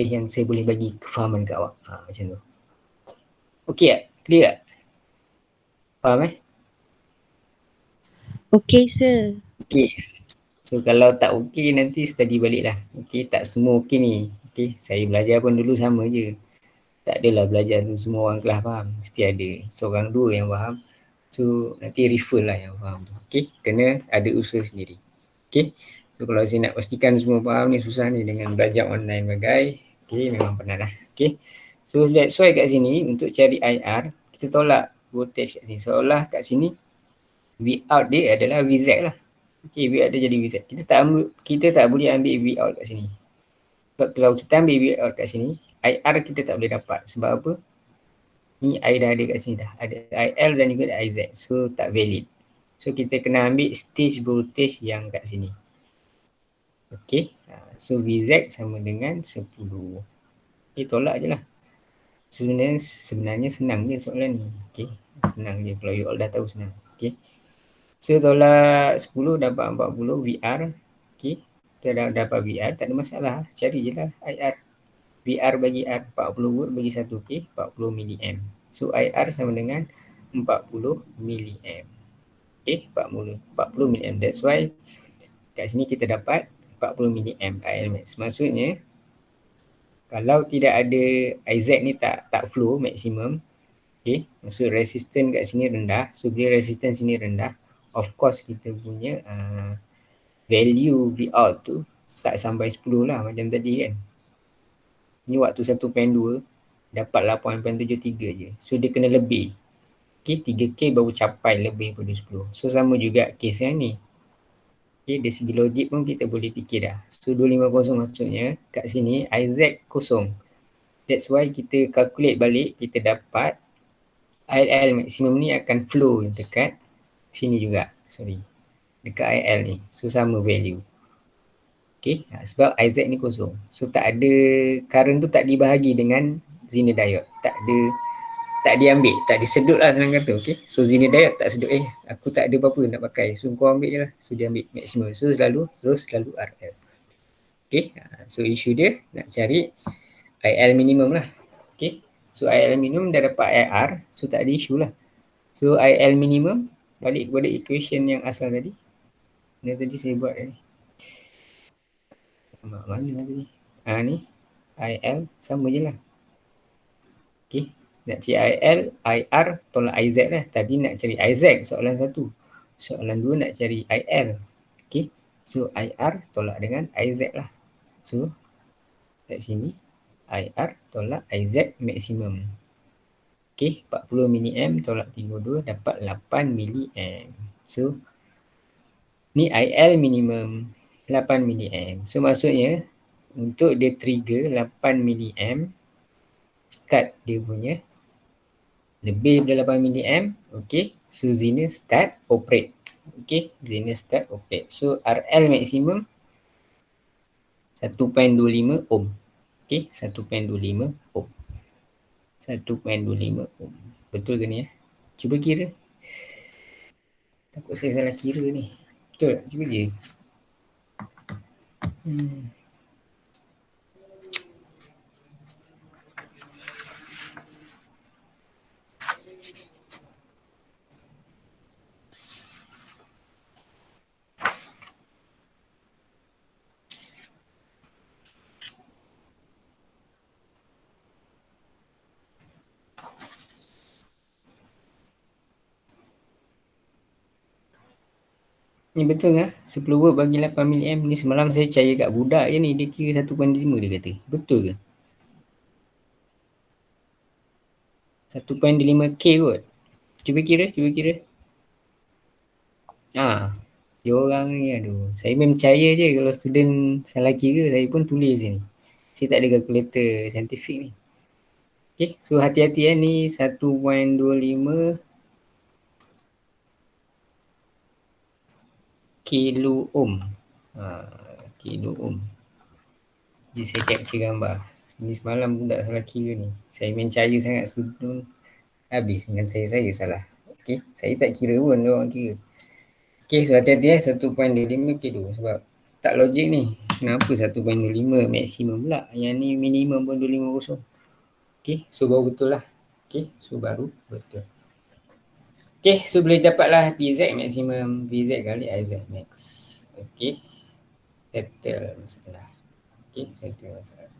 yang saya boleh bagi kefahaman kat awak. Macam tu. Okay tak? Clear tak? Faham Okay, sir. Okay. So kalau tak okay nanti study balik lah. Okay, tak semua okay ni. Okay, saya belajar pun dulu sama je. Tak adalah belajar tu semua orang kelas faham. Mesti ada seorang dua yang faham. So nanti refer lah yang faham tu. Okay, kena ada usaha sendiri. Okay, so kalau saya nak pastikan semua faham ni susah ni dengan belajar online bagai. Okay, memang penat lah. Okay, so that's why kat sini untuk cari IR, kita tolak voltage kat sini. Seolah kat sini V out dia adalah VZ lah. Okay, V out dia jadi VZ. Kita tak boleh ambil V out kat sini. Sebab kalau kita ambil V out kat sini, IR kita tak boleh dapat. Sebab apa? Ni I dah ada kat sini dah. Ada IL dan juga ada IZ. So tak valid. So kita kena ambil stage voltage yang kat sini. Okay. So VZ sama dengan 10. Okay, tolak je lah. So, sebenarnya senang je soalan ni. Okay. Senang je. Kalau you all dah tahu senang. Okay. So tolak 10 dapat 40 VR. Okay. Kita dah dapat VR. Tak ada masalah. Cari je lah IR. VR bagi R 40 volt bagi 1 K 40 milliamp. So IR sama dengan 40 milliamp. Okay, 40 milliamp. That's why kat sini kita dapat 40 milliamp IL max. Maksudnya kalau tidak ada IZ ni tak flow maksimum. Okay, maksud resistance kat sini rendah. So bila resistance sini rendah, of course kita punya value V out tu tak sampai 10 lah macam tadi kan. Ni waktu 1.2 dapat 8.73 je. So dia kena lebih. Okay, 3K baru capai lebih daripada 10. So sama juga case yang ni. Okay, dari segi logik pun kita boleh fikir dah. So 250 maksudnya kat sini IZ kosong. That's why kita calculate balik, kita dapat IL maksimum ni akan flow dekat sini juga. Dekat IL ni. So sama value. Okay, sebab IZ ni kosong. So tak ada, current tu tak dibahagi dengan Zener diode. Tak diambil, tak disedut lah senang kata. Okay, so Zener diode tak sedut. Aku tak ada apa-apa nak pakai. So kau ambil je lah. So dia ambil maksimum. So selalu RL. Okay, so isu dia nak cari IL minimum lah. Okay, so IL minimum dah dapat IR. So tak ada isu lah. So IL minimum balik kepada equation yang asal tadi. Yang tadi saya buat tadi. Mana tadi? Ni IL sama je lah. Okay, nak cari IL, IR tolak IZ lah. Tadi nak cari IZ soalan 1. Soalan 2 nak cari IL. Okay, so IR tolak dengan IZ lah. So kat sini IR tolak IZ maksimum. Okay, 40 milliamp tolak 32 dapat 8 milliamp. So ni IL minimum 8 milliamp. So maksudnya untuk dia trigger 8 milliamp, start dia punya lebih daripada 8 milliamp. Okay, so Zener start operate. Okay, Zener start operate. So RL maksimum 1.25 ohm. Okay, 1.25 ohm. 1.25 ohm. Betul ke ni? Cuba kira. Takut saya salah kira ni. Betul tak? Cuba je. Ni betul ke? 10 volt bagi 8 milliamp. Ni semalam saya percaya kat budak je ni. Dia kira 1.5 dia kata. Betul ke? 1.5 K kot. Cuba kira. Dia orang ni aduh. Saya memang percaya je kalau student salah kira, saya pun tulis sini. Saya tak ada calculator saintifik ni. Okay, so hati-hati ni 1.25 kilo ohm. Kilo ohm. Jadi saya capture gambar. Ni semalam budak salah kira ni. Saya mencaya sangat student. Habis dengan saya salah. Okey, saya tak kira pun dia orang kira. Okey, so hati-hati 1.25 kilo sebab tak logik ni. Kenapa 1.25 maksimum pula? Yang ni minimum pun 250. Okey, so baru betul lah. Okey, so baru betul. Okey, so boleh dapatlah PZ maksimum VZ kali IZ max. Okey, settle masalah. Okey, settle masalah.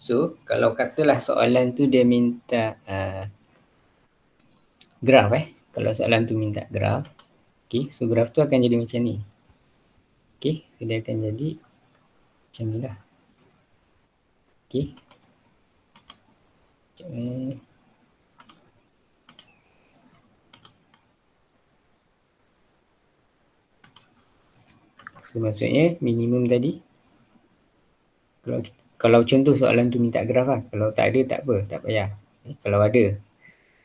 So, kalau katalah soalan tu dia minta graf Kalau soalan tu minta graf. Okay, so graf tu akan jadi macam ni. Okay, so dia akan jadi macam ni lah. Okay. So maksudnya minimum tadi. Kalau contoh soalan tu minta graf lah. Kalau tak ada tak apa, tak payah. Kalau ada.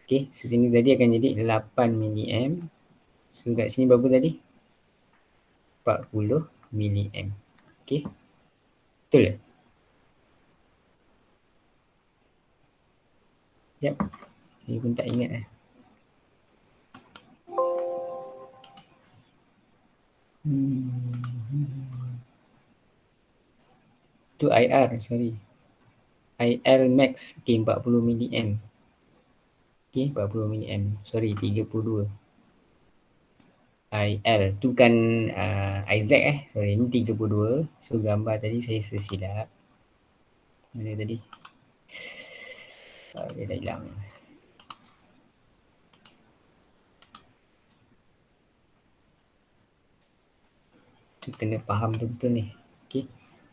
Okay, so sini tadi akan jadi 8 mAh. So kat sini berapa tadi? 40 mAh. Okay. Betul tak? Sekejap. Saya pun tak ingat lah. Tu IR, sorry. IR max, okay, 40 mAh. Okay, 40 mAh. Sorry, 32. IL, tu kan Isaac sorry, ni 32. So gambar tadi saya tersilap. Mana tadi? Dia dah hilang. Tu kena faham betul-betul ni. Okay.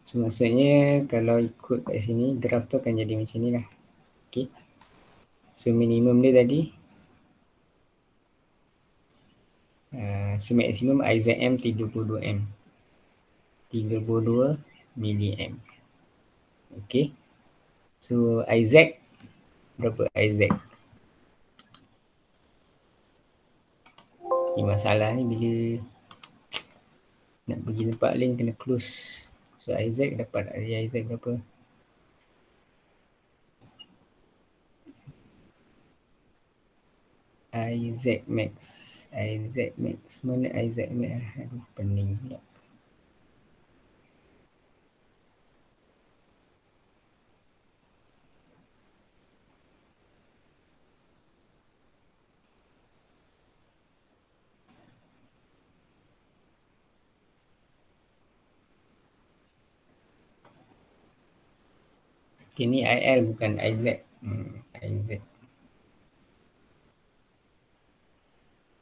So maksudnya kalau ikut kat sini, graf tu akan jadi macam ni lah. Okay. So minimum dia tadi. So maksimum IZM 32M. 32 mAh. Okay. So Isaac berapa Isaac? Ni masalah ni bila nak pergi tempat lain kena close. So Isaac dapat Isaac berapa? Isaac max. Isaac max. Mana Isaac max? Aduh, pening pula. Ini IL bukan Isaac. Isaac.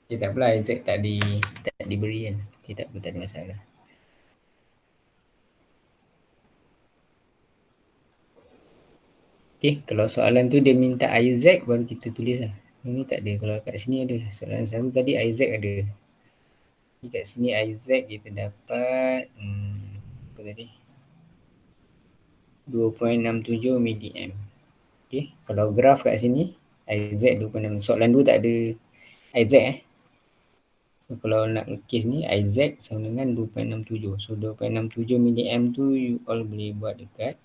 Okay, tak apalah, Isaac tak diberi kan. Okay, tak apa, tak ada masalah. Okay, kalau soalan tu dia minta Isaac baru kita tulis lah. Ini tak ada, kalau kat sini ada. Soalan satu tadi Isaac ada. Ini kat sini Isaac kita dapat apa tadi? 2.67 mAh. Okay, kalau graf kat sini Isaac 2.6. Soalan 2 tak ada Isaac So, kalau nak lukis ni Isaac sama dengan 2.67. So 2.67 mAh tu you all boleh buat dekat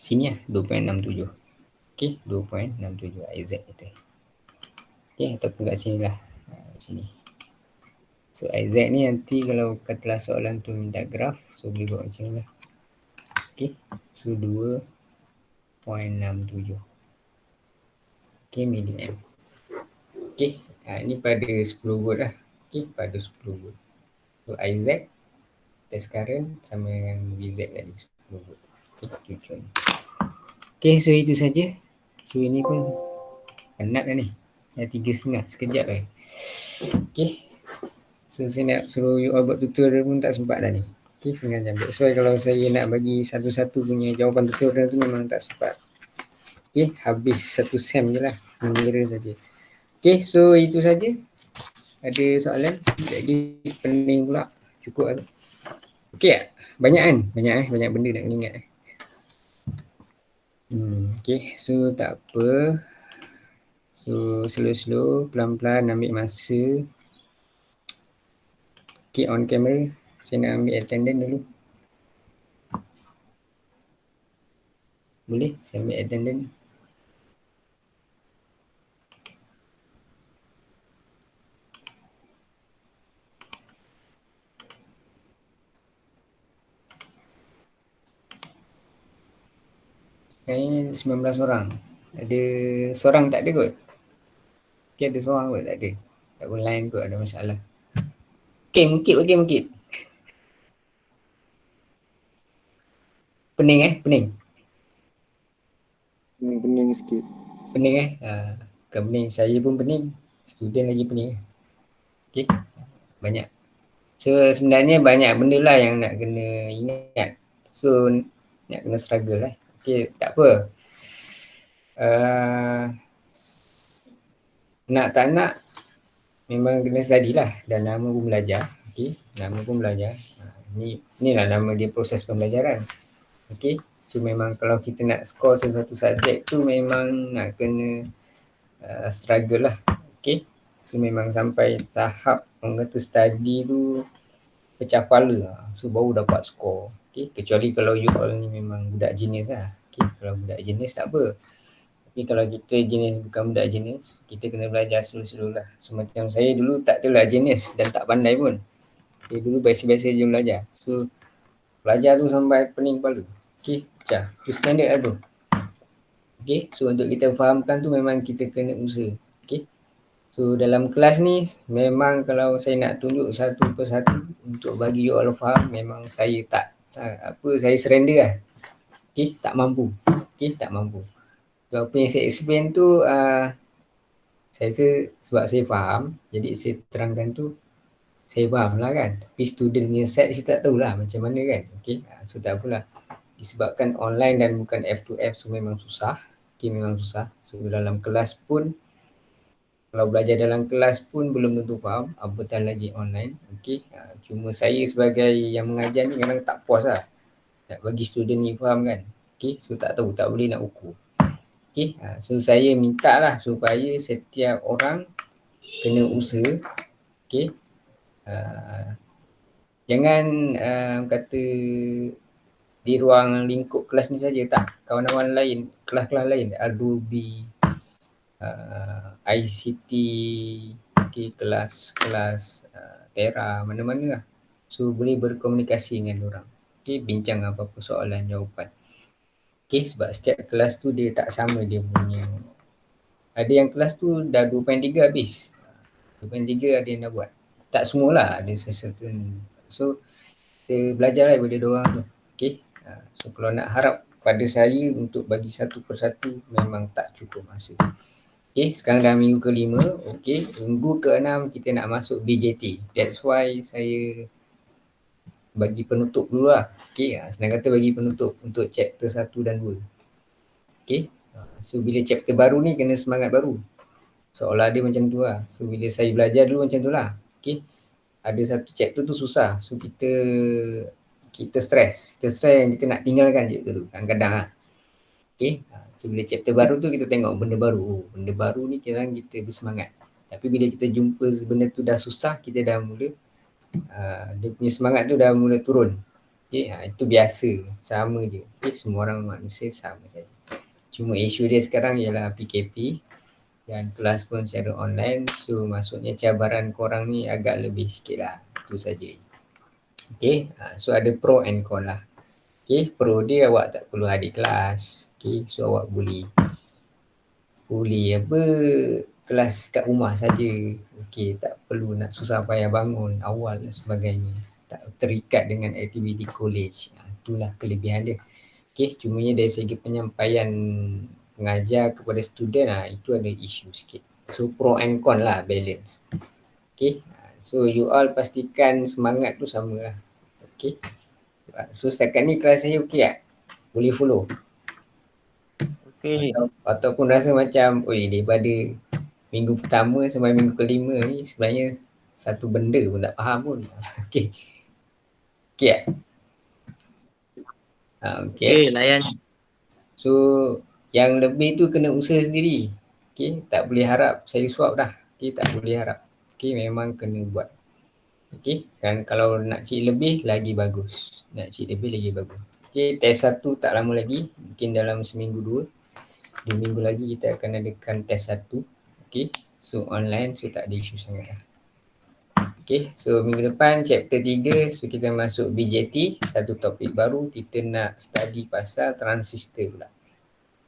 sini lah 2.67. Okay, 2.67 Isaac kita. Okay, ataupun kat sini lah. Sini. So Isaac ni nanti kalau katalah soalan tu minta graf, so boleh buat macam ni lah. Okay, so 2.67. Okay, mAh. Okay, ni pada 10 volt lah. Okay, pada 10 volt. So Isaac test current sama dengan VZ tadi 10 volt. Okay, tujuan. Okay, so itu saja. So ini pun penat dah ni. Dah 3.30, sekejap lah. Okay. So saya nak suruh you all buat tutorial pun tak sempat dah ni. Okay, setengah jam. So kalau saya nak bagi satu-satu punya jawapan tutorial tu memang tak sempat. Okay, habis satu sem je lah. Mengira saja. Okay, so itu saja. Ada soalan? Lagi pening pula. Cukup lah. Okay tak? Banyak kan? Banyak benda nak ingat. Okay, so tak apa. So slow-slow, pelan-pelan ambil masa. Okay, on camera. Saya nak ambil attendance dulu. Boleh? Saya ambil attendance. Kayaknya 19 orang. Ada seorang tak ada kot. Okay, ada seorang kot tak ada. Tak online kot ada masalah. Okay, mungkin. Pening pening. Pening sikit. Pening bukan pening. Saya pun pening. Student lagi pening. Okay, banyak. So sebenarnya banyak benda lah yang nak kena ingat. So nak kena struggle lah. Okay, tak apa. Nak tak nak memang kena study lah. Dan nama pun belajar. Okay, nama pun belajar. Inilah nama dia proses pembelajaran. Okay, so memang kalau kita nak score sesuatu subjek tu memang nak kena struggle lah. Okay, so memang sampai tahap orang kata study tu pecah kepala. So baru dapat score. Okay, kecuali kalau you all ni memang budak jenis lah. Okay, kalau budak jenis tak apa. Tapi kalau kita jenis bukan budak jenis, kita kena belajar slow-slow lah. So macam saya dulu tak adalah jenis dan tak pandai pun. Saya dulu biasa-biasa je belajar. So belajar tu sampai pening kepala. Okay, pecah. Itu standard lah tu. Okay, so untuk kita fahamkan tu memang kita kena usaha. Okay, so dalam kelas ni memang kalau saya nak tunjuk satu persatu untuk bagi you all faham, memang saya saya surrender lah. Okay, tak mampu. Okay, tak mampu. So apa yang saya explain tu saya rasa sebab saya faham, jadi saya terangkan tu saya faham lah kan. Tapi student punya set saya tak tahulah macam mana kan. Okay, so tak apalah. Disebabkan online dan bukan F2F, so memang susah. Okay, memang susah. So dalam kelas pun, kalau belajar dalam kelas pun belum tentu faham, apatah lagi online. Okay, cuma saya sebagai yang mengajar ni kadang tak puas lah. Nak bagi student ni faham kan. Okay, so tak tahu, tak boleh nak ukur. Okay, so saya minta lah supaya setiap orang kena usaha. Okay, jangan kata di ruang lingkup kelas ni saja, tak. Kawan-kawan lain, kelas-kelas lain, Adobe, ICT, okay, kelas-kelas Tera, mana-mana lah. So boleh berkomunikasi dengan orang. Okay, bincang apa-apa soalan, jawapan. Okay, sebab setiap kelas tu dia tak sama dia punya. Ada yang kelas tu dah 2.3 habis. 2.3 ada yang dah buat. Tak semualah, ada certain. So kita belajar lah daripada diorang tu. Okay, so kalau nak harap pada saya untuk bagi satu persatu memang tak cukup masa. Okay, sekarang dah minggu ke-5. Okay, minggu ke-6 kita nak masuk BJT. That's why saya bagi penutup dulu lah. Okay, senang kata bagi penutup untuk chapter 1 dan 2. Okay, so bila chapter baru ni kena semangat baru. Seolah dia macam tu lah. So bila saya belajar dulu macam tu lah. Okay, ada satu chapter tu susah. So kita stres yang kita nak tinggalkan chapter tu kadang-kadang lah. Okay, so bila chapter baru tu kita tengok benda baru. Benda baru ni kadang kita bersemangat. Tapi bila kita jumpa benda tu dah susah, kita dah mula dia punya semangat tu dah mula turun. Okay, itu biasa, sama je. Okay, semua orang manusia sama saja. Cuma isu dia sekarang ialah PKP dan kelas pun secara online. So maksudnya cabaran korang ni agak lebih sikit lah. Itu saja. Okay, so ada pro and con lah. Okay, pro dia awak tak perlu hadir kelas. Okay, so awak boleh apa, kelas kat rumah saja. Okay, tak perlu nak susah payah bangun awal dan sebagainya. Tak terikat dengan aktiviti college. Itulah kelebihan dia. Okay, cumanya dari segi penyampaian pengajar kepada student, itu ada isu sikit. So pro and con lah, balance. Okay, so you all pastikan semangat tu sama lah. Okay, so setakat ni kelas saya okey tak? Boleh follow? Okey. Ataupun rasa macam, daripada minggu pertama sampai minggu ke-5 ni sebenarnya satu benda pun tak faham pun. Okey. Okey tak? Okey, layan. So yang lebih tu kena usaha sendiri. Okey, tak boleh harap saya suap dah. Okey, tak boleh harap. Okey, memang kena buat. Okey, dan kalau nak cheat lebih lagi bagus. Nak cheat lebih lagi bagus. Okey, test 1 tak lama lagi, mungkin dalam seminggu 2 minggu lagi kita akan adakan test 1. Okey, so online, so tak ada isu sangat lah. Okay, so minggu depan chapter 3, so kita masuk BJT, satu topik baru, kita nak study pasal transistor pula.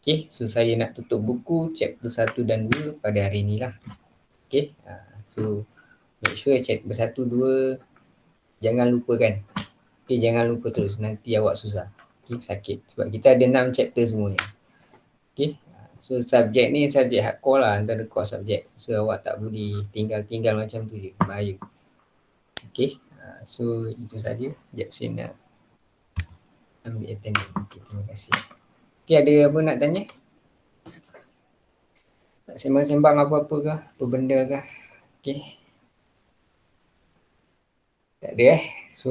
Okay, so saya nak tutup buku chapter 1 dan 2 pada hari ni lah. Okay, so make sure chapter 1, 2 jangan lupakan. Okay, jangan lupa terus, nanti awak susah. Okay, sakit. Sebab kita ada 6 chapter semuanya. Okay, so subjek ni subjek hardcore lah, antara core subjek. So awak tak boleh tinggal-tinggal macam tu je, bahaya. Okay, so itu saja. Sekejap saya nak ambil attendance. Okay, terima kasih. Okay, ada apa nak tanya? Nak sembang-sembang apa-apa kah? Apa benda kah? Okay. Tak ada So,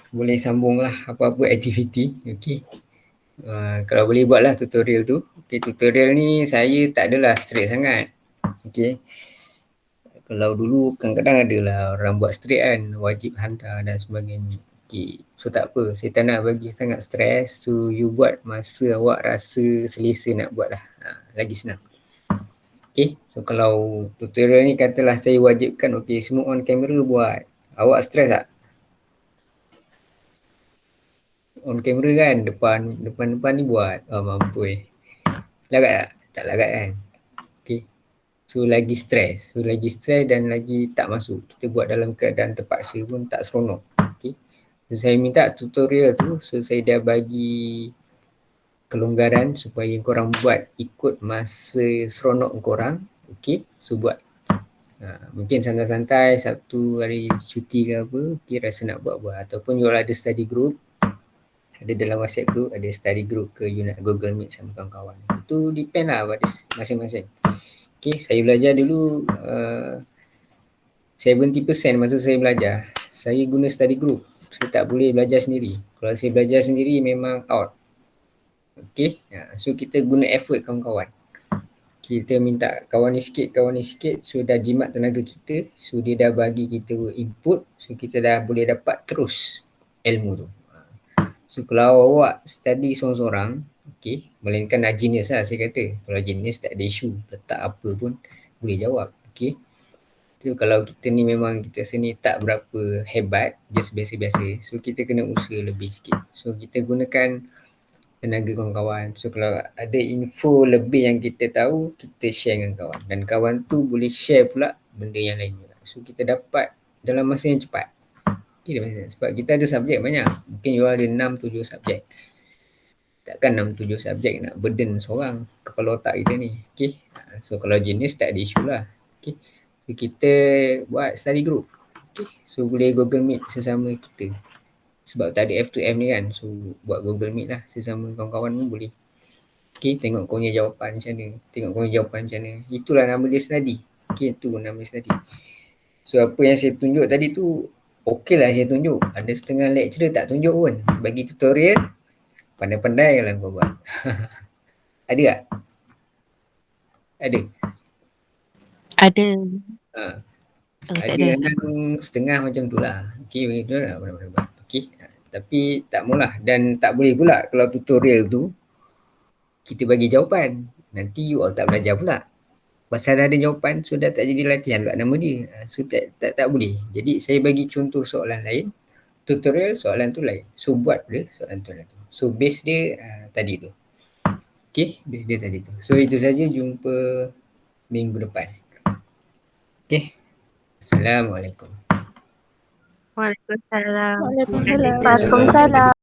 boleh sambung lah apa-apa aktiviti. Okay. Kalau boleh buatlah tutorial tu. Okay, tutorial ni saya tak adalah straight sangat. Okay. Kalau dulu kadang-kadang adalah orang buat straight kan, wajib hantar dan sebagainya. Okay. So tak apa, saya tak nak bagi sangat stres. So you buat masa awak rasa selesa nak buat lah. Lagi senang. Okay, so kalau tutorial ni katalah saya wajibkan, okay, semua on camera buat. Awak stres tak? On camera kan, depan ni buat. Mampu Lagat tak? Tak lagat kan? Okay. So lagi stres dan lagi tak masuk. Kita buat dalam keadaan terpaksa pun tak seronok. Okay. So saya minta tutorial tu, so saya dah bagi kelonggaran supaya korang buat ikut masa seronok korang. Okay, so buat. Mungkin santai-santai Sabtu hari cuti ke apa, okay, rasa nak buat-buat. Ataupun you ada study group, ada dalam WhatsApp group, ada study group ke you nak Google Meet sama kawan-kawan. Itu depend lah pada masing-masing. Okay, saya belajar dulu 70% masa saya belajar, saya guna study group. Saya tak boleh belajar sendiri. Kalau saya belajar sendiri memang out. Okay, so kita guna effort kawan-kawan. Kita minta kawan ni sikit, so dah jimat tenaga kita, so dia dah bagi kita input, so kita dah boleh dapat terus ilmu tu. So kalau awak study seorang-seorang, okay, melainkan genius lah saya kata. Kalau genius tak ada isu, letak apa pun boleh jawab. Okay. So kalau kita ni memang kita sini tak berapa hebat, just biasa-biasa, so kita kena usaha lebih sikit. So kita gunakan tenaga kawan-kawan. So kalau ada info lebih yang kita tahu, kita share dengan kawan. Dan kawan tu boleh share pula benda yang lain. So kita dapat dalam masa yang cepat. Okay, sebab kita ada subjek banyak. Mungkin you ada 6-7 subjek. Takkan 6-7 subjek nak burden seorang kepala otak kita ni. Okay. So kalau jenis tak ada isu lah. Okay. So kita buat study group. Okay. So boleh Google Meet sesama kita. Sebab tak ada F2M ni kan. So buat Google Meet lah sesama kawan-kawan pun boleh. Okay, tengok kau punya jawapan macam mana. Itulah nama dia study. Okay, itu nama dia study. So apa yang saya tunjuk tadi tu, okey lah saya tunjuk. Ada setengah lecturer tak tunjuk pun. Bagi tutorial, pandai-pandai lah kau buat. Ada tak? Ada? Ada. Ada yang setengah macam tu lah. Okay, begitu lah. Okay. Tapi tak maulah. Dan tak boleh pula kalau tutorial tu, kita bagi jawapan. Nanti you all tak belajar pula. Pasal dah ada jawapan, so dah tak jadi latihan pula nama dia. So tak boleh. Jadi saya bagi contoh soalan lain. Tutorial soalan tu lain. So buat dia soalan tu lain. So base dia tadi tu. Okay, base dia tadi tu. So itu saja, jumpa minggu depan. Okay. Assalamualaikum. Waalaikumsalam. Waalaikumsalam.